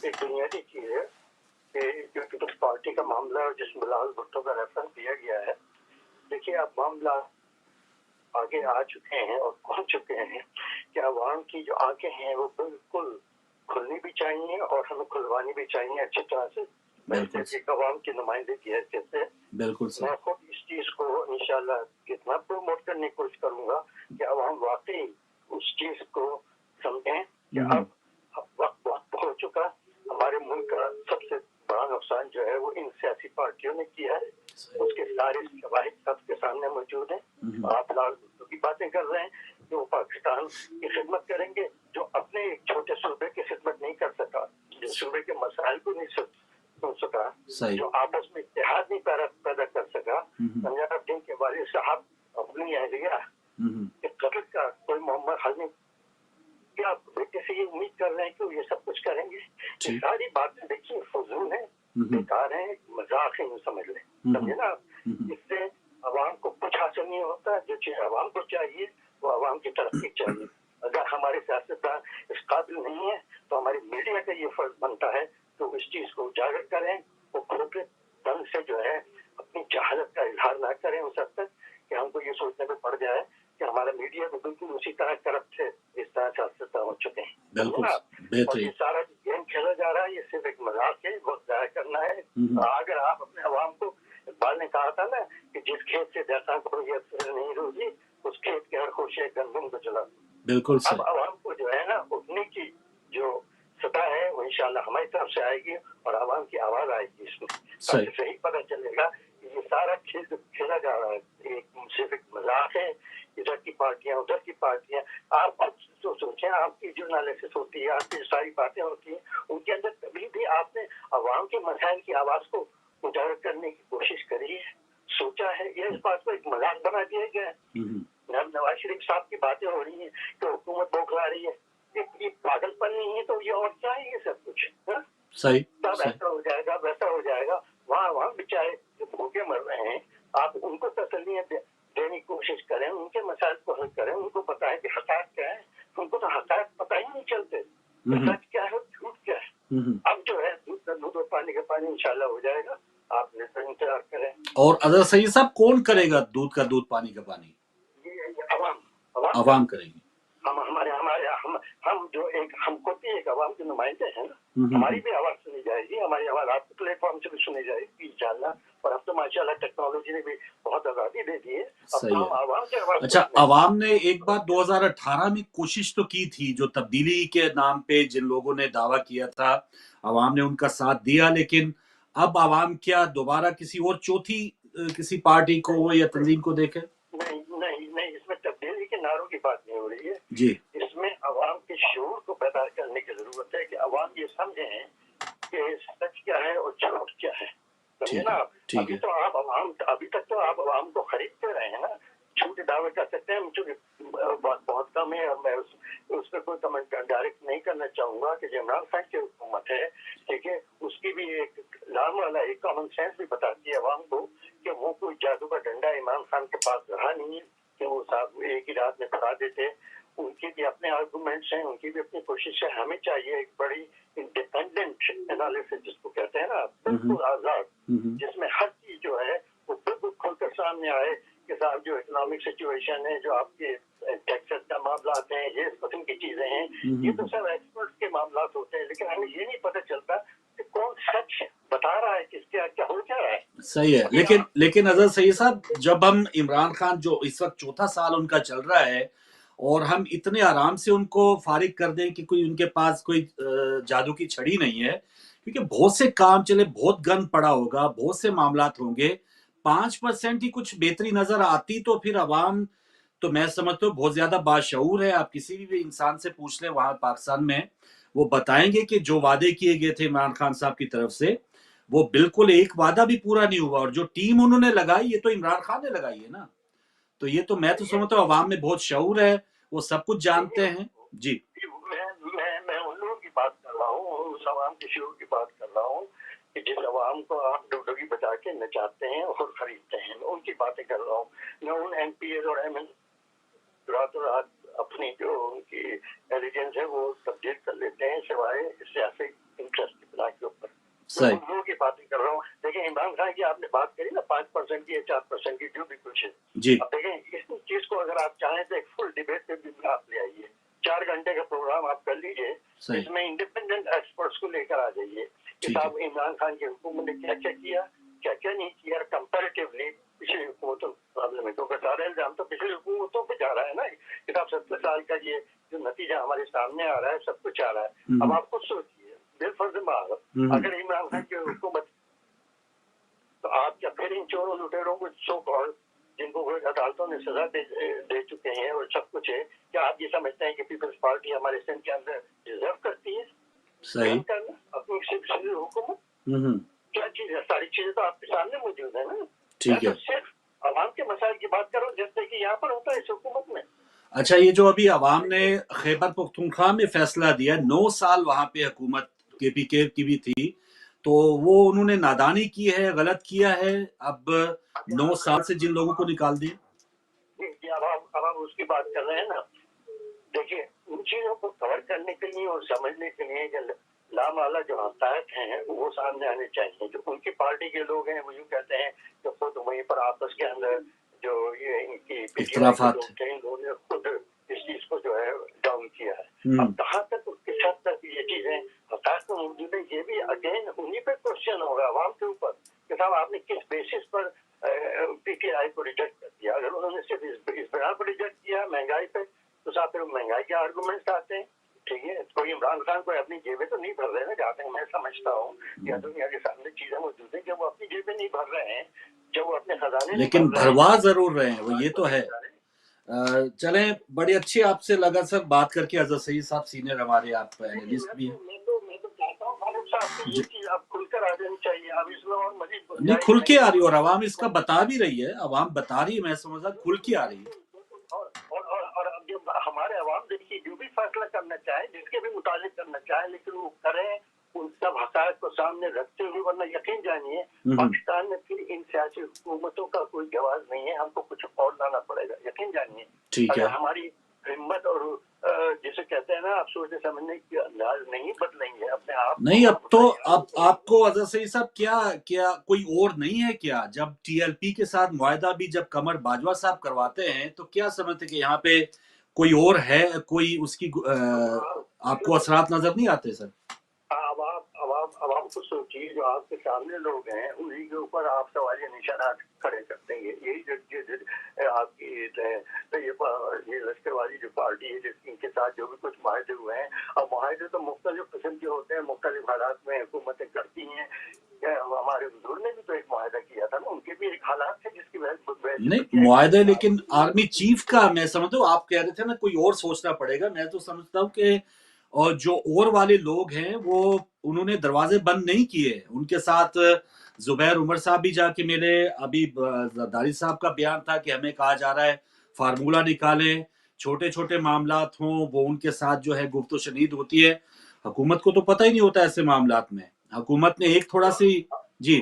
एक बुनियादी चीज है कि जो पीपल्स पार्टी का मामला जिस बिलावल भुट्टो का रेफरेंस दिया गया है, देखिए अब मामला आगे आ चुके हैं और पहुंच चुके हैं कि अवाम की जो आंखें हैं वो बिल्कुल खुलनी भी चाहिए और हमें खुलवानी भी चाहिए अच्छी तरह से, एक अवाम की नुमाइंदे की हैसियत से। बिल्कुल मैं खुद इस चीज को इंशाल्लाह इतना प्रमोट करने की कोशिश करूंगा कि अवाम वाकई उस चीज को समझें कि अब वक्त बहुत हो चुका। हमारे मुल्क का सबसे बड़ा नुकसान जो है वो इन सियासी पार्टियों ने किया है, उसके सारे शवाहिद सबके सामने मौजूद हैं। आप लाल भुट्टो की बातें कर रहे हैं कि वो पाकिस्तान की खिदमत करेंगे, जो अपने एक छोटे सूबे की खिदमत नहीं कर सका, जो सूबे के मसाइल को नहीं सुन सका, जो आपस में इत्तेहाद नहीं पैदा कर सका। पंजाब टीम के वालिद साहब अपनी अहलिया के कत्ल का कोई मोहम्मद हल नहीं, क्या बेटे से ये उम्मीद कर रहे हैं कि वो ये सब कुछ करेंगे? ये सारी बातें देखिए फजूल है, बेकार है, मजाक है, समझ लें, समझे ना। इससे अवाम को कुछ हासिल नहीं होता। जो चीज अवाम को चाहिए वो अवाम की तरक्की चाहिए। अगर हमारे सियासतदान इस काबिल नहीं है तो हमारी मीडिया का ये फर्ज बनता है तो इस चीज को उजागर करें, वो खोखले ढंग से जो है अपनी जहालत का इजहार ना करें उस हद तक कि हमको ये सोचने में पड़ जाए कि हमारा मीडिया तो बिल्कुल उसी तरह करप्ट है जिस तरह सियासतदान हो चुके हैं। बिल्कुल और बेहतरीन। ये सारा गेम खेला जा रहा है, ये सिर्फ एक मजाक है, बहुत जाया करना है। अगर आप अपने अवाम को, इकबाल ने कहा था ना कि जिस खेत से जैसा को ये नहीं रोजी उस खेत के हर खुशी गंदम को चला। बिल्कुल अब सही। अवाम को जो है ना उठने की जो सतह है वो इंशाल्लाह हमारी तरफ से आएगी और अवाम की आवाज आएगी इसमें। सही। तब सही पता चलेगा कि ये सारा खेल जो खेला जा रहा है एक सिर्फ एक मजाक है, इधर की पार्टियां उधर की पार्टियां। आप अब तो सोचें, आपकी जो एनालिसिस होती है, आपकी जो सारी बातें होती हैं, उनके अंदर कभी भी आपने अवाम के मसाइल की आवाज को उजागर करने की कोशिश करी है, सोचा है, या इस बात को एक मजाक बना दिया गया है? नवाज शरीफ साहब की बातें हो रही हैं कि हुकूमत बौखला रही है, ये पागलपन नहीं है तो ये और क्या है ये सब कुछ? सही। तब ऐसा हो जाएगा वैसा हो जाएगा। वहाँ बेचारे जो भूखे मर रहे हैं, आप उनको तसल्लियाँ देने की कोशिश करें, उनके मसाइल को हल करें, उनको बताएं कि हक़ाइक़ क्या है। उनको तो हक़ाइक़ पता ही नहीं चलते, सच क्या है झूठ क्या है। अब जो है दूध का दूध और पानी का पानी इंशाल्लाह हो जाएगा, आप इंतजार करें। और अदर सही साहब, कौन करेगा दूध का दूध पानी का पानी? ये अवाम करेगी। हम जो एक हमको भी एक अवाम के नुमाइंदे हैं ना, हमारी भी आवाज सुनी जाएगी, हमारी आवाज आपके प्लेटफॉर्म से भी सुनी जाएगी इंशाल्लाह। और अब तो माशाल्लाह टेक्नोलॉजी ने भी बहुत आजादी दे दी है, अब सही तो है। हम आवाम की आवाज अच्छा, सुनते हैं। अवाम ने एक बार 2018 में कोशिश तो की थी, जो तब्दीली के नाम पे जिन लोगों ने दावा किया था, अवाम ने उनका साथ दिया, लेकिन अब अवाम क्या दोबारा किसी और चौथी किसी पार्टी को या तंजीम को देखे? नहीं, इसमें तब्दीली के नारों की बात नहीं हो रही है जी। इसमें अवाम के शऊर को पैदा करने की जरूरत है कि अवाम ये समझें कि सच क्या है और झूठ क्या है। समझे ना? अभी तक तो आप अवाम को खरीदते रहे हैं ना, झूठे दावे कर सकते हैं, मुझे बहुत कम है। और मैं उस पर कोई कमेंट डायरेक्ट नहीं करना चाहूंगा कि इमरान खान की हुकूमत है, ठीक है, उसकी भी एक लाम वाला एक कॉमन सेंस भी बताती है अवाम को कि वो कोई जादू का डंडा इमरान खान के पास रहा नहीं है कि वो साहब एक ही रात में बता देते। उनके भी अपने आर्गूमेंट्स हैं, उनकी भी अपनी कोशिश है। हमें चाहिए एक बड़ी इंडिपेंडेंट एनालिसिस जिसको कहते हैं ना, बिल्कुल आजाद, जिसमें हर चीज जो है वो बिल्कुल खुलकर सामने आए कि साहब जो इकोनॉमिक सिचुएशन है, जो आपके टैक्सेस का मामला हैं, ये इस किस्म की चीजें हैं, ये तो सब एक्सपर्ट्स के मामला होते हैं, लेकिन हमें ये नहीं पता चलता कि कौन सच बता रहा है, किसके क्या हो क्या रहा है। सही है, लेकिन अजहर सईद साहब, जब हम इमरान खान जो इस वक्त चौथा साल उनका चल रहा है और हम इतने आराम से उनको फारिग कर दें कि कोई उनके पास कोई जादू की छड़ी नहीं है, क्योंकि बहुत से काम चले, बहुत गंद पड़ा होगा, बहुत से मामलात होंगे, 5% ही कुछ बेहतरी नजर आती तो फिर अवाम, तो मैं समझता हूँ बहुत ज्यादा बाशऊर है। आप किसी भी इंसान से पूछ लें वहां पाकिस्तान में, वो बताएंगे कि जो वादे किए गए थे इमरान खान साहब की तरफ से, वो बिल्कुल एक वादा भी पूरा नहीं हुआ। और जो टीम उन्होंने लगाई, ये तो इमरान खान ने लगाई है ना, तो ये तो मैं तो समझता हूँ अवाम में बहुत शऊर है, वो सब कुछ जानते हैं। जी, मैं उन लोगों की बात कर रहा हूँ, उस अवाम के शऊर की बात कर रहा हूँ कि जिस अवाम को आप डुगडुगी बजा के नचाते हैं और खरीदते हैं, मैं उनकी बातें कर रहा हूँ। मैं उन MPs और ML रातों रात अपनी जो उनकी एलिजेंस है वो तब्दील कर लेते हैं सिवाय सियासी इंटरेस्ट की बिना के ऊपर। सही। उन लोगों की बातें कर रहा हूँ। देखिए इमरान खान की आपने बात करी ना 5% की या 4% की, जो भी कुछ है जी। अब देखें इस चीज को अगर आप चाहें तो एक फुल डिबेट पे भी आप ले आइए, 4 घंटे का प्रोग्राम आप कर लीजिए, इसमें इंडिपेंडेंट एक्सपर्ट्स को लेकर आ जाइए कि साहब इमरान खान की हुकूमत ने क्या क्या किया, क्या क्या नहीं किया कंपैरेटिवली पिछली हुकूमतों प्रॉब्लम है, क्योंकि सारा इल्जाम तो पिछली हुकूमतों पे जा रहा है ना। किताब 70 साल का ये जो नतीजा हमारे सामने आ रहा है, सब कुछ आ रहा है। अब आप खुद सोचिए, बिलफर्ज अगर इमरान खान की हुकूमत, तो आप क्या फिर इन चोरों लुटेरों को सो कॉल्ड जिनको अदालतों ने सजा दे चुके हैं और सब कुछ है, क्या आप ये समझते हैं कि पीपल्स पार्टी हमारे सिंध के अंदर डिजर्व करती है सही करना अपनी हुकूमत? क्या चीज है? सारी चीजें तो आपके सामने मौजूद है ना। ठीक है, सिर्फ अवाम के मसाइल की बात करो जैसे कि यहाँ पर होता है इस हुकूमत में। अच्छा, ये जो अभी अवाम ने खैबर पख्तूनख्वा में फैसला दिया, 9 साल वहां पे हुकूमत KPK की भी थी, तो वो उन्होंने नादानी की है, गलत किया है। अब 9 साल से जिन लोगों को निकाल दिया, अब आप उसकी बात कर रहे हैं ना। देखिए उन चीजों को कवर करने के लिए और समझने के लिए कि लामाला जो हकायक हैं वो सामने आने चाहिए। जो उनकी पार्टी के लोग हैं वो यूँ कहते हैं कि खुद वहीं पर आपस के अंदर जो ये इनकी इख्तिलाफात थे इन लोगों ने खुद इस चीज को जो है डाउन किया है। अब कहाँ तक किस हद तक ये चीजें हकायक में मौजूद है, ये भी अगेन उन्हीं पे क्वेश्चन होगा आवाम के ऊपर कि साहब आपने किस बेसिस पर पीटीआई को रिजेक्ट कर दिया। अगर उन्होंने सिर्फ इस बिना पर रिजेक्ट किया महंगाई पे, तो साहब फिर महंगाई के आर्गूमेंट्स आते हैं। ठीक है, कोई इमरान खान को अपनी जेबें तो नहीं भर रहे हैं, जहाँ तक मैं समझता हूँ या दुनिया के सामने चीजें मौजूद है कि वो अपनी जेबें नहीं भर रहे हैं, जब वो अपने खजाने लेकिन भरवा जरूर रहे हैं वो, ये तो है। चलें, बड़ी अच्छी आपसे लगा सर बात करके। अजहर सईद साहब सीनियर हमारे, आप एनालिस्ट भी हैं। मैं तो चाहता हूँ फारूक साहब की ये चीज अब खुलकर आ जानी चाहिए। अब इसमें और मजीद नहीं, खुल के आ रही है और आवाम इसका बता भी रही है, आवाम बता रही है, मैं समझा खुल के आ रही है। और अब जब हमारे अवाम देखिए जो भी फैसला करना चाहे, जिसके भी मुताबिक करना चाहे, लेकिन वो करें उन सब हक़ाइक़ को सामने रखते हुए, वरना यकीन जानिए पाकिस्तान में फिर इन सियासी हुकूमतों का कोई जवाब नहीं है, हमको कुछ और लाना पड़ेगा, यकीन जानिए। ठीक है, अगर हमारी हिम्मत और जिसे कहते हैं ना, आप सोचने समझने की अंदाज नहीं बदलेंगे अपने आप नहीं। अब तो अब आपको अजहर सईद साहब क्या कोई और नहीं है क्या? जब टीएलपी के साथ मुआहदा भी जब कमर बाजवा साहब करवाते हैं तो क्या समझते कि यहाँ पे कोई और है, कोई उसकी आपको असरात नजर नहीं आते सर? अब आप को सोचिए, जो आपके सामने लोग हैं उन्हीं के ऊपर आप सवालिया निशानात खड़े करते हैं। यही जो आपकी ये लश्करवादी जो पार्टी है, जिनके साथ जो भी कुछ मुआहदे हुए हैं, अब मुआहदे तो मुख्तलिफ किस्म के होते हैं, मुख्तलिफ हालात में हुकूमतें करती हैं। हमारे हुजूर ने भी तो एक मुआहदा किया था ना, उनके भी एक हालात थे जिसकी वजह नहीं मुआहदा, लेकिन आर्मी चीफ का मैं समझता हूँ, आप कह रहे थे ना कोई और सोचना पड़ेगा, मैं तो समझता हूँ कि और जो और वाले लोग हैं वो उन्होंने दरवाजे बंद नहीं किए। उनके साथ जुबैर उमर साहब भी जाके मिले, अभी जरदारी साहब का बयान था कि हमें कहा जा रहा है फार्मूला निकालें, छोटे छोटे मामलात हों वो उनके साथ जो है गुफ्तो शनीद होती है। हुकूमत को तो पता ही नहीं होता ऐसे मामलात में। हुकूमत ने एक थोड़ा सी जी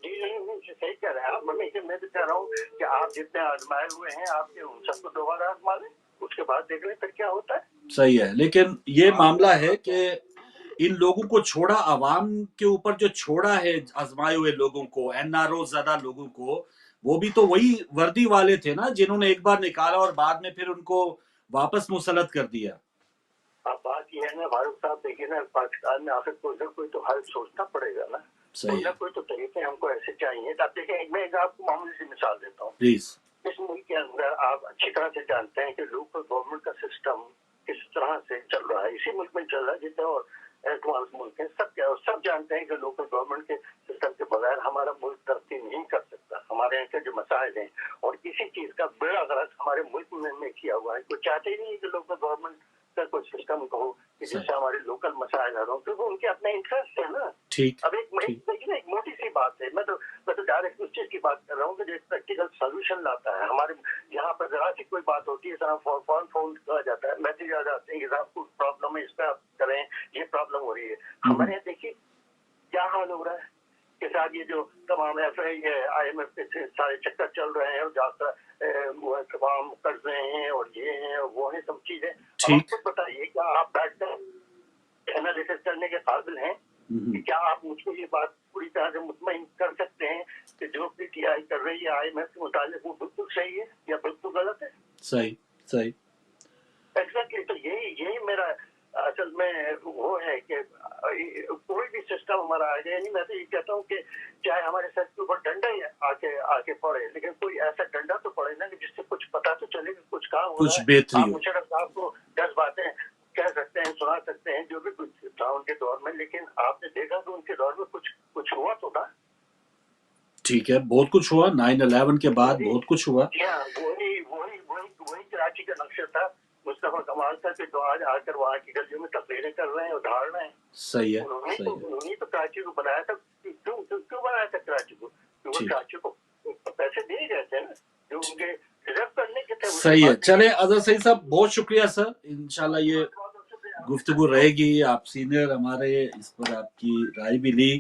सही कह रहे हैं आप। मैं तो कह रहा हूँ कि आप जितने आजमाए हुए हैं, आपके उन सबको दोबारा आजमा लें, उसके बाद देख लें फिर क्या होता है। सही है, लेकिन ये मामला है कि इन लोगों को छोड़ा, आवाम के ऊपर जो छोड़ा है आजमाए हुए लोगों को, एनआरओ ज़्यादा लोगों को, वो भी तो वही वर्दी वाले थे ना जिन्होंने एक बार निकाला और बाद में फिर उनको वापस मुसल्लत कर दिया। अब बात ये है ना फारूक साहब, देखिए ना, पाकिस्तान में आखिर कोई तो हल सोचना पड़ेगा ना, कोई तो तरीके हमको ऐसे चाहिए। आप देखें, मैं आपको मामूली सी मिसाल देता हूँ। प्लीज। इस मुल्क के अंदर आप अच्छी तरह से जानते हैं कि लोकल गवर्नमेंट का सिस्टम किस तरह से चल रहा है। इसी मुल्क में चल रहा है जितने और एडवांस मुल्क हैं, सब जानते हैं कि लोकल गवर्नमेंट के सिस्टम के बगैर हमारा मुल्क तरक्की नहीं कर सकता। हमारे यहाँ के जो मसाइल हैं और इसी चीज का बेड़ा गर्क हमारे मुल्क में किया हुआ है। कोई चाहते ही नहीं कि लोकल गवर्नमेंट का कोई सिस्टम हो कि जिससे हमारे लोकल मसाइल हल हो, क्योंकि उनके अपने इंटरेस्ट है ना। ठीक। अब एक मोटी सी बात है, मैं तो डायरेक्ट उस चीज की बात कर रहा हूँ कि जो एक प्रैक्टिकल सोल्यूशन लाता है। हमारे यहाँ पर जरा सी कोई बात होती है, फोन किया जाता है, मैसेज आ जाते हैं कि साहब कुछ प्रॉब्लम है, इस पर आप करें, ये प्रॉब्लम हो रही है। हमारे यहाँ देखिए क्या हाल हो रहा है के साथ, ये जो तमाम IMF के सारे चक्कर चल रहे हैं और जाकर तमाम कर्जे हैं और ये हैं और वो हैं, सब चीजें। ठीक। आपको बताइए, क्या आप बैठकर एनालिसिस करने के काबिल हैं? क्या आप मुझको ये बात पूरी तरह से मुतमईन कर सकते हैं कि जो पीटीआई कर रही है IMF के मुताबिक वो बिल्कुल सही है या बिल्कुल गलत है? सही एग्जैक्टली। तो यही मेरा असल में वो है कि कोई भी सिस्टम हमारा आ जाए, नहीं मैं तो ये कहता हूँ कि चाहे हमारे सर के ऊपर डंडा ही आके पड़े, लेकिन कोई ऐसा डंडा तो पड़े ना कि जिससे कुछ पता तो चले कि कुछ काम हो रहा है। बेहतरी आप मुशर्रफ साहब को 10 बातें कह सकते हैं, सुना सकते हैं, जो भी कुछ था उनके दौर में, लेकिन आपने देखा तो उनके दौर में कुछ हुआ तो था। ठीक है, बहुत कुछ हुआ 9/11 के बाद, बहुत कुछ हुआ। वही कराची का नक्शा था मुस्तफा कमाल का, कि तो आज आकर वहाँ की गलियों में तकरीरें कर रहे हैं, उधार रहे हैं। सही है। उन्होंने तो कराची को बनाया था। क्यों बनाया था कराची को? क्योंकि कराची को पैसे दिए गए थे ना, जो उनके रिजर्व करने के थे। सही है। चले अजहर सईद साहब, बहुत शुक्रिया सर। इंशाल्लाह ये गुफ्तगू रहेगी, आप सीनियर हमारे, इस पर आपकी राय भी ली।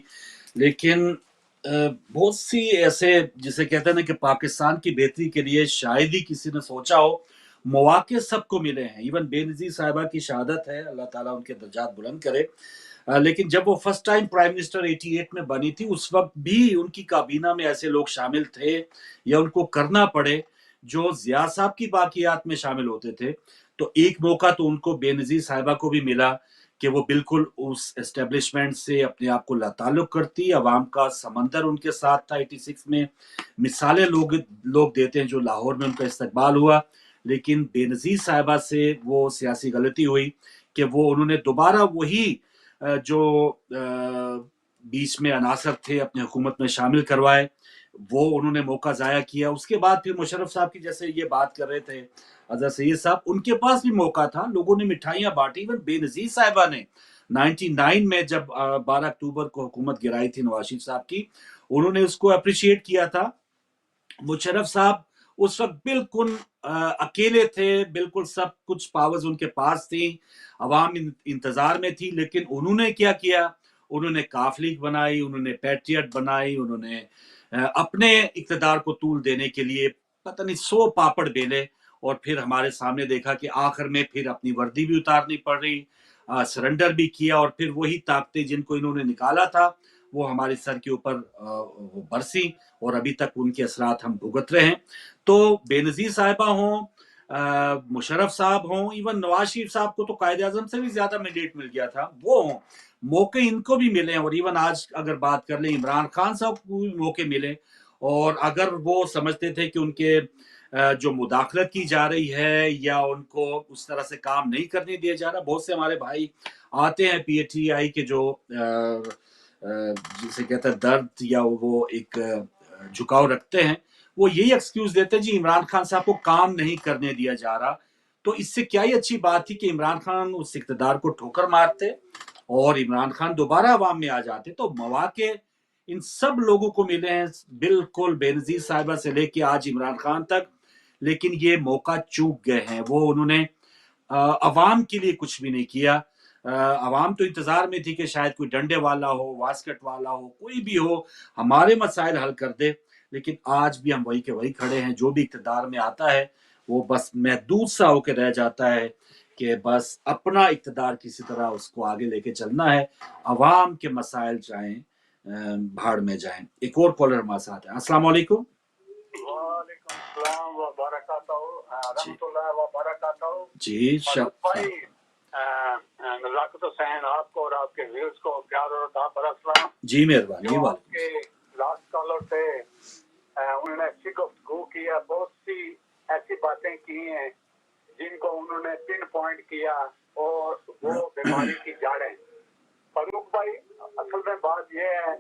लेकिन बहुत सी ऐसे जिसे कहते हैं ना कि पाकिस्तान की बेहतरी के लिए शायद ही किसी ने सोचा हो, मौके सबको मिले हैं। इवन बेनज़ीर साहिबा की शहादत है, अल्लाह ताला उनके दर्जात बुलंद करे। लेकिन जब वो फर्स्ट टाइम प्राइम मिनिस्टर 88 में बनी थी, उस वक्त भी उनकी काबीना में ऐसे लोग शामिल थे या उनको करना पड़े जो ज़िया साहब की बाकियात में शामिल होते थे। तो एक मौका तो उनको बेनज़ीर साहिबा को भी मिला कि वो बिल्कुल उस एस्टेब्लिशमेंट से अपने आप को लाताल्लुक करती, अवाम का समंदर उनके साथ था 86 में। मिसालें लोग देते हैं जो लाहौर में उनका इस्तकबाल हुआ, लेकिन बेनज़ीर साहिबा से वो सियासी गलती हुई कि वो उन्होंने दोबारा वही जो बीच में अनासर थे अपने हुकूमत में शामिल करवाए, वो उन्होंने मौका ज़ाया किया। उसके बाद फिर मुशर्रफ साहब की जैसे ये बात कर रहे थे अजहर सईद साहब, उनके पास भी मौका था, लोगों ने मिठाइयाँ बांटी। इवन बेनज़ीर साहिबा ने 99 में जब 12 अक्टूबर को हुकूमत गिराई थी नवाज शरीफ साहब की, उन्होंने उसको अप्रिशिएट किया था। मुशर्रफ साहब उस वक्त बिल्कुल अकेले थे, बिल्कुल सब कुछ पावर्स उनके पास थी, अवाम इंतजार में थी, लेकिन उन्होंने क्या किया, उन्होंने काफ लीग बनाई, उन्होंने पैट्रियट बनाई, उन्होंने अपने इक़्तिदार को तूल देने के लिए पता नहीं 100 पापड़ बेले, और फिर हमारे सामने देखा कि आखिर में फिर अपनी वर्दी भी उतारनी पड़ रही, सरेंडर भी किया, और फिर वही ताकतें जिनको इन्होंने निकाला था वो हमारे सर के ऊपर वो बरसी, और अभी तक उनके असरात हम भुगत रहे हैं। तो बेनज़ीर साहिबा हों, मुशर्रफ साहब हों, इवन नवाज शरीफ साहब को तो कायदे आजम से भी ज्यादा मैंडेट मिल गया था, वो हों, मौके इनको भी मिले हैं। और इवन आज अगर बात कर लें इमरान खान साहब को भी मौके मिले, और अगर वो समझते थे कि उनके जो मुदाखलत की जा रही है या उनको उस तरह से काम नहीं करने दिया जा रहा, बहुत से हमारे भाई आते हैं पीटीआई के जो जिसे कहते हैं दर्द या वो एक झुकाव रखते हैं, वो यही एक्सक्यूज देते हैं जी इमरान खान साहब को काम नहीं करने दिया जा रहा। तो इससे क्या ही अच्छी बात थी कि इमरान खान उस इक़्तिदार को ठोकर मारते और इमरान खान दोबारा अवाम में आ जाते। तो मौके इन सब लोगों को मिले हैं, बिल्कुल बेनज़ीर साहिबा से लेके आज इमरान खान तक, लेकिन ये मौका चूक गए हैं। वो उन्होंने अवाम के लिए कुछ भी नहीं किया। अवाम तो इंतजार में थी कि शायद कोई डंडे वाला हो, वास्कट वाला हो, कोई भी हो, हमारे मसाइल हल कर दे, लेकिन आज भी हम वही के वही खड़े हैं। जो भी इक़्तिदार में आता है वो बस महदूद सा होकर रह जाता है कि बस अपना इक़्तिदार किसी तरह उसको आगे लेके चलना है, अवाम के मसाइल चाहें भाड़ में जाएं। एक और कॉलर हमारे साथ है। अस्सलाम वालेकुम। वालेकुम सलाम व बरकातहू, रहमतुल्लाह व बरकातहू। जी भाई नज़ाकत हुसैन आपको और आपके व्यूअर्स को प्यार और सलाम। जी मेहरबानी। जो आपके लास्ट कॉलर थे उन्होंने अच्छी गुफ्तगू की है, बहुत सी ऐसी बातें की हैं जिनको उन्होंने पिन पॉइंट किया, और वो बीमारी की जड़ें। फारूक भाई, असल में बात यह है,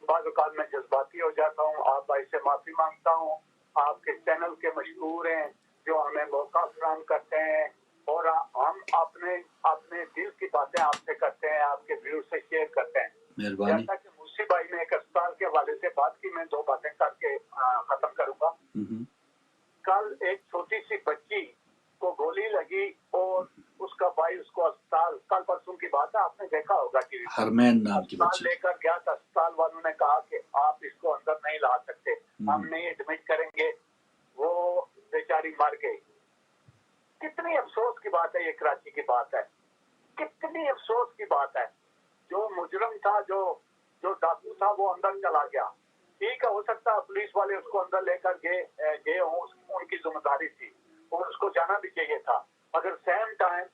बाद औक़ात मैं जज्बाती हो जाता हूँ, आप भाई से माफी मांगता हूँ। आपके चैनल के मशहूर हैं जो हमें मौका फराहम करते हैं, और हम अपने दिल की बातें आपसे करते हैं, आपके व्यूअर से शेयर करते हैं। जैसा कि मूसी भाई ने एक अस्पताल के हवाले से बात की, मैं दो बातें करके खत्म करूंगा। कल एक छोटी सी बच्ची को गोली लगी और उसका भाई उसको अस्पताल, कल परसों की बात है, आपने देखा होगा टीवी पर, हरमैन नाम की बच्ची लेकर गया था। अस्पताल वालों ने कहा कि आप इसको अंदर नहीं ला सकते, हम नहीं एडमिट करेंगे, वो बेचारी मर गई। कितनी अफसोस की बात है, ये कराची की बात है, कितनी अफसोस की बात है। जो मुजरम था, जो डाकू था, वो अंदर चला गया। ठीक है, हो सकता है पुलिस वाले उसको अंदर लेकर गए हों, उनकी जिम्मेदारी थी और उसको जाना भी चाहिए था। मगर सेम टाइम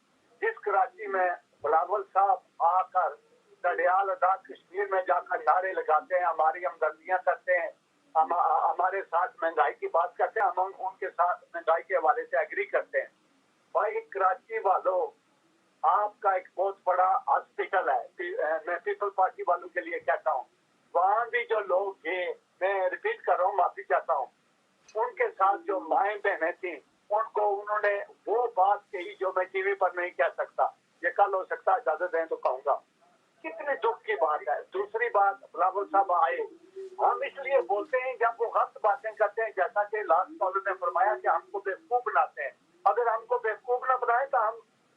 जिस कराची में बिलावल साहब आकर डडियाल आजाद कश्मीर में जाकर नारे लगाते हैं, हमारी हमदर्दियां करते हैं, हमारे साथ महंगाई की बात करते हैं, हम उनके साथ महंगाई के हवाले से एग्री करते हैं। भाई कराची वालों, आपका एक बहुत बड़ा हॉस्पिटल है, मैं पीपल पार्टी वालों के लिए कहता हूँ, वहाँ भी जो लोग थे, मैं रिपीट कर रहा हूँ, माफी चाहता हूँ, उनके साथ जो माएँ बहनें थी, उनको उन्होंने वो बात कही जो मैं टीवी पर नहीं कह सकता। ये कल हो सकता है, इजाजत दें तो कहूँगा। कितने दुख की बात है। दूसरी बात, बिलावल साहब आए, हम इसलिए बोलते हैं जब वो गलत बातें करते हैं, जैसा कि लास्ट कॉलर ने फरमाया कि हमको बेवकूफ बनाते हैं। अगर हमको बेवकूफ न बनाए तो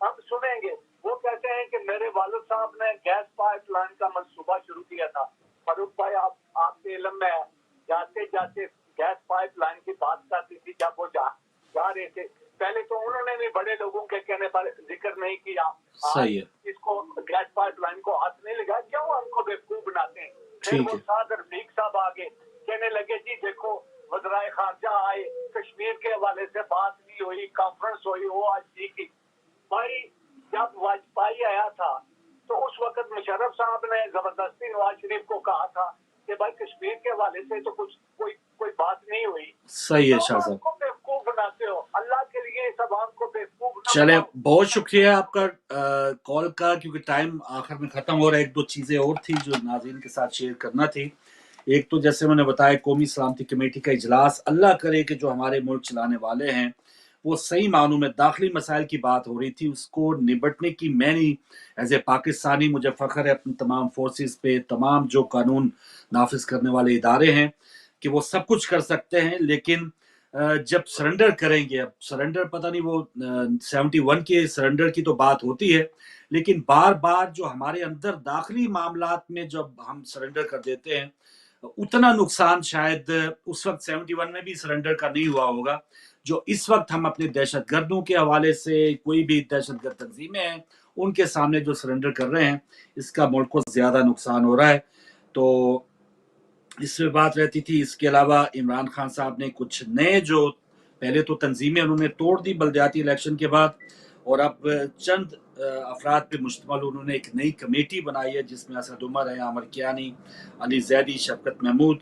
हम सुनेंगे। वो कहते हैं कि मेरे वालिद साहब ने गैस पाइपलाइन का मंसूबा शुरू किया था। फारूक भाई, आपके इल्म में जाते जाते गैस पाइपलाइन की बात करती थी जब वो जा रहे थे, पहले तो उन्होंने भी बड़े लोगों के कहने पर जिक्र नहीं किया, सही है, इसको गैस पाइपलाइन को हाथ नहीं लगा, क्यों हमको बेवकूफ बनाते हैं। फिर ठीक वो है, साद रफीक साहब आगे कहने लगे जी देखो वज़राए खारजा आए, कश्मीर के हवाले से बात नहीं हुई, कॉन्फ्रेंस हुई, वो आज नहीं की। भाई जब वाजपेयी आया था तो उस वक्त मुशर्रफ साहब ने जबरदस्ती नवाज शरीफ को कहा था कि भाई कश्मीर के हवाले से तो कुछ कोई बात नहीं हुई। सही है तो शाह साहब। आपको बेवकूफ बनाते हो, अल्लाह के लिए सब आपको बेवकूफ ना चले, बनाओ। बहुत शुक्रिया आपका कॉल का, क्योंकि टाइम आखिर में ख़त्म हो रहा है। एक दो चीज़ें और थी जो नाज़रीन के साथ शेयर करना थी। एक तो जैसे मैंने बताया, कौमी सलामती कमेटी का इजलास, अल्लाह करे कि जो हमारे मुल्क चलाने वाले हैं वो सही मानों में दाखिली मसाइल की बात हो रही थी, उसको निपटने की मैंने एज ए पाकिस्तानी मुझे फ़ख्र है अपनी तमाम फोर्सेस पे, तमाम जो कानून नाफिज करने वाले इदारे हैं कि वो सब कुछ कर सकते हैं, लेकिन जब सरेंडर करेंगे, अब सरेंडर पता नहीं वो 71 के सरेंडर की तो बात होती है, लेकिन बार बार जो हमारे अंदर दाखिली मामलात में जब हम सरेंडर कर देते हैं, उतना नुकसान शायद उस वक्त 71 में भी सरेंडर का नहीं हुआ होगा जो इस वक्त हम अपने दहशतगर्दों के हवाले से, कोई भी दहशतगर्द तंजीमें हैं उनके सामने जो सरेंडर कर रहे हैं, इसका मुल्क को ज्यादा नुकसान हो रहा है। तो इसमें बात रहती थी। इसके अलावा इमरान खान साहब ने कुछ नए जो पहले तो तंजीमें उन्होंने तोड़ दी बल्दियाती इलेक्शन के बाद, और अब चंद अफराद पे मुश्तमल उन्होंने एक नई कमेटी बनाई है जिसमें असद उमर है, आमर कियानी, अली जैदी, शफकत महमूद,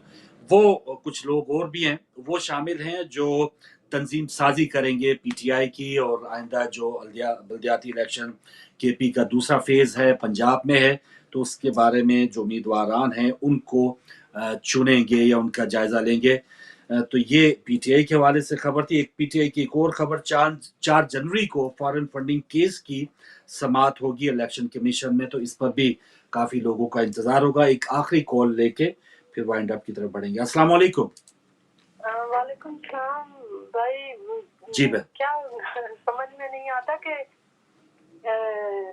वो कुछ लोग और भी हैं, वो शामिल हैं जो तंजीम साजी करेंगे पीटीआई की। और आइंदा जो बल्दियाती इलेक्शन केपी का दूसरा फेज है, पंजाब में है, तो उसके बारे में जो उम्मीदवारान हैं उनको चुनेंगे या उनका जायजा लेंगे। तो ये पीटीआई के हवाले से खबर थी। एक पीटीआई की एक और खबर, 4 जनवरी को फॉरेन फंडिंग केस की समाअत होगी इलेक्शन कमीशन में, तो इस पर भी काफी लोगों का इंतजार होगा। एक आखिरी कॉल लेके फिर वाइंड अप की तरफ बढ़ेंगे। अस्सलाम वालेकुम। वालेकुम सलाम भाई। जी बहन, क्या समझ में नहीं आता कि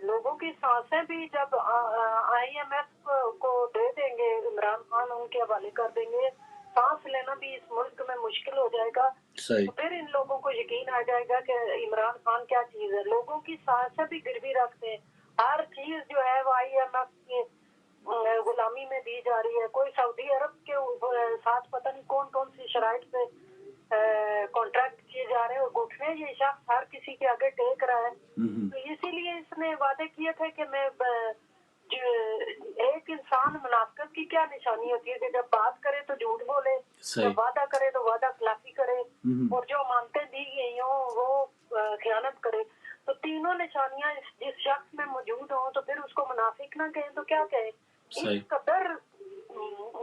लोगों की सांसें भी जब आईएमएफ को दे देंगे, इमरान खान उनके हवाले कर देंगे, सांस लेना भी इस मुल्क में मुश्किल हो जाएगा। सही, तो फिर इन लोगों को यकीन आ जाएगा कि इमरान खान क्या चीज है। लोगों की सांसें भी गिरवी रखते हैं, हर चीज जो है वो आईएमएफ की गुलामी में दी जा रही है। कोई सऊदी अरब के साथ पता नहीं कौन कौन सी शराइत पे कॉन्ट्रैक्ट किए जा रहे हैं, और घुटने ये शख्स हर किसी के आगे टेक रहा है। तो इसीलिए इसने वादे किए थे कि मैं एक इंसान मुनाफिकत की क्या निशानी होती है कि जब बात करे तो झूठ बोले, जब वादा करे तो वादा खिलाफी करे, और जो मानते दी गई हो वो खयानत करे। तो तीनों निशानियां जिस शख्स में मौजूद हो तो फिर उसको मुनाफिक ना कहें तो क्या कहें। इस कदर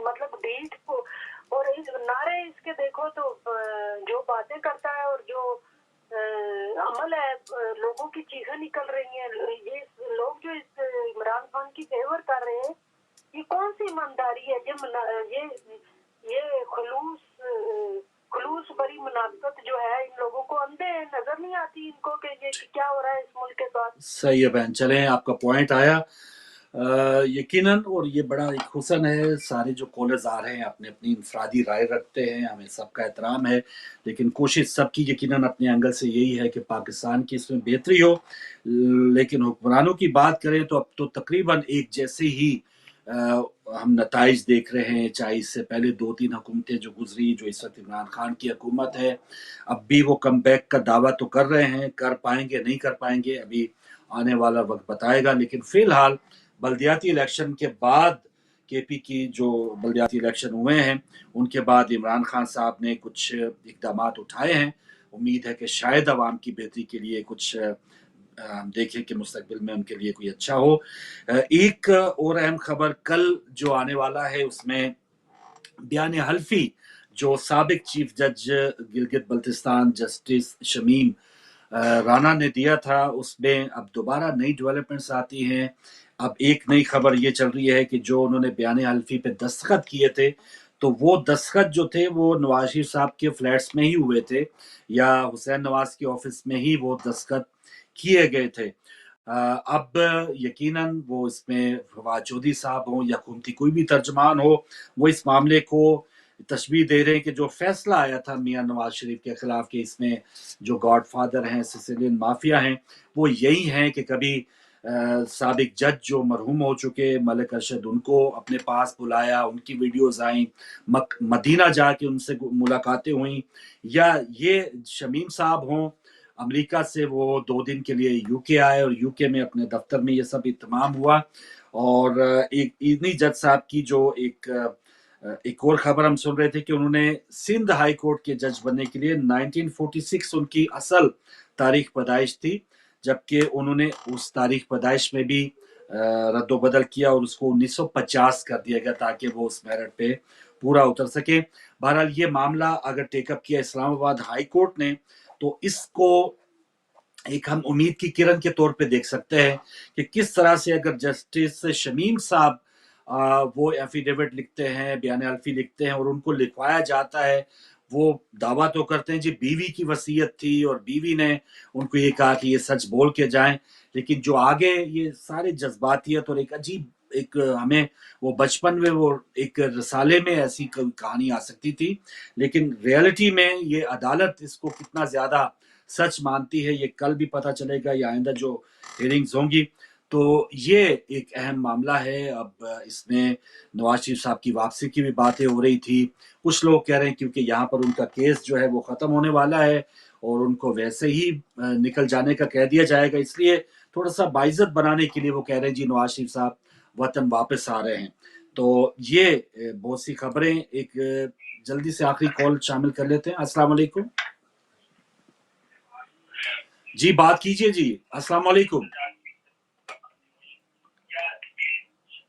मतलब डीठ को और इस नारे इसके देखो तो जो बातें करता है और जो अमल है, लोगों की चीजें निकल रही हैं। ये लोग जो इस इमरान खान की फेवर कर रहे हैं, ये कौन सी ईमानदारी है? ये खुलूस भरी मुनाफिकत जो है, इन लोगों को अंधे नजर नहीं आती इनको कि ये क्या हो रहा है इस मुल्क के साथ। सही है बहन, चलें आपका पॉइंट आया यकीनन, और ये बड़ा एक हुसन है। सारे जो कॉलर्स आ रहे हैं अपने अपनी इंफरादी राय रखते हैं, हमें सबका एहतराम है, लेकिन कोशिश सबकी यकीनन अपने एंगल से यही है कि पाकिस्तान की इसमें बेहतरी हो। लेकिन हुक्मरानों की बात करें तो अब तो तकरीबन एक जैसे ही हम नताइज देख रहे हैं, चाहे इससे पहले 2-3 हुकूमतें जो गुजरी, जो इस वक्त इमरान खान की हुकूमत है, अब भी वो कम बैक का दावा तो कर रहे हैं, कर पाएंगे नहीं कर पाएंगे अभी आने वाला वक्त बताएगा। लेकिन फिलहाल बल्दियाती इलेक्शन के बाद, केपी की जो बल्दियाती इलेक्शन हुए हैं उनके बाद इमरान खान साहब ने कुछ इकदाम उठाए हैं। उम्मीद है कि शायद अवाम की बेहतरी के लिए कुछ हम देखें कि मुस्तकबिल में उनके लिए कोई अच्छा हो। एक और अहम खबर कल जो आने वाला है उसमें बयान हल्फी जो साबिक चीफ जज गिलगित बल्तिस्तान जस्टिस शमीम राना ने दिया था, उसमें अब दोबारा नई डेवलपमेंट्स आती हैं। अब एक नई खबर ये चल रही है कि जो उन्होंने बयान हल्फी पे दस्तखत किए थे, तो वो दस्तखत जो थे वो नवाज शरीफ साहब के फ्लैट्स में ही हुए थे या हुसैन नवाज के ऑफिस में ही वो दस्तखत किए गए थे। अब यकीनन वो इसमें फवाद चौधरी साहब हों या हुकूमती कोई भी तर्जमान हो, वो इस मामले को तशबीह दे रहे हैं कि जो फैसला आया था मियां नवाज शरीफ के खिलाफ कि इसमें जो गॉड फादर हैं, सिसिलियन माफिया हैं, वो यही हैं कि कभी साबिक जज जो मरहूम हो चुके मलिक अरशद, उनको अपने पास बुलाया, उनकी वीडियोस आई, मदीना जाके उनसे मुलाकातें हुई, या ये शमीम साहब हों अमेरिका से, वो 2 दिन के लिए यूके आए और यूके में अपने दफ्तर में ये सब इत्माम हुआ। और एक इन्हीं जज साहब की जो एक और खबर हम सुन रहे थे कि उन्होंने सिंध हाई कोर्ट के जज बनने के लिए 1946 उनकी असल तारीख पैदाइश थी, जबकि उन्होंने उस तारीख पैदाइश में भी रद्दोबदल किया और उसको 1950 कर दिया गया ताकि वो उस मेरिट पे पूरा उतर सके। बहरहाल ये मामला अगर टेकअप किया इस्लामाबाद हाई कोर्ट ने, तो इसको एक हम उम्मीद की किरण के तौर पे देख सकते हैं कि किस तरह से अगर जस्टिस शमीम साहब वो एफिडेविट लिखते हैं, बयान अल्फी लिखते हैं और उनको लिखवाया जाता है, वो दावा तो करते हैं जी बीवी की वसीयत थी और बीवी ने उनको ये कहा कि ये सच बोल के जाएं, लेकिन जो आगे ये सारे जज्बातियत और एक अजीब एक हमें वो बचपन में वो एक रसाले में ऐसी कहानी आ सकती थी, लेकिन रियलिटी में ये अदालत इसको कितना ज्यादा सच मानती है ये कल भी पता चलेगा, या आइंदा जो हियरिंग्स होंगी। तो ये एक अहम मामला है। अब इसमें नवाज शरीफ साहब की वापसी की भी बातें हो रही थी, कुछ लोग कह रहे हैं क्योंकि यहाँ पर उनका केस जो है वो खत्म होने वाला है और उनको वैसे ही निकल जाने का कह दिया जाएगा, इसलिए थोड़ा सा बाइज्जत बनाने के लिए वो कह रहे हैं जी नवाज शरीफ साहब वतन वापस आ रहे हैं। तो ये बहुत सी खबरें, एक जल्दी से आखिरी कॉल शामिल कर लेते हैं। अस्सलाम वालेकुम जी, बात कीजिए जी। अस्सलाम वालेकुम।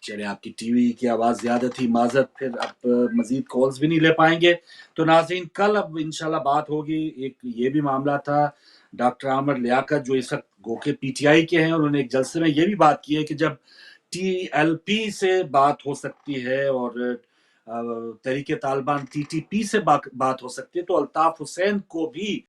चलिए, आपकी टीवी की आवाज ज्यादा थी, माजरत, फिर अब मजीद कॉल्स भी नहीं ले पाएंगे। तो नाज़रीन, कल अब इंशाल्लाह बात होगी। एक ये भी मामला था डॉक्टर आमिर लियाकत जो इस वक्त गोके पीटीआई के हैं, उन्होंने एक जलसे में ये भी बात की है कि जब टीएलपी से बात हो सकती है और तहरीक तालिबान टीटीपी से बात हो सकती है, तो अल्ताफ हुसैन को भी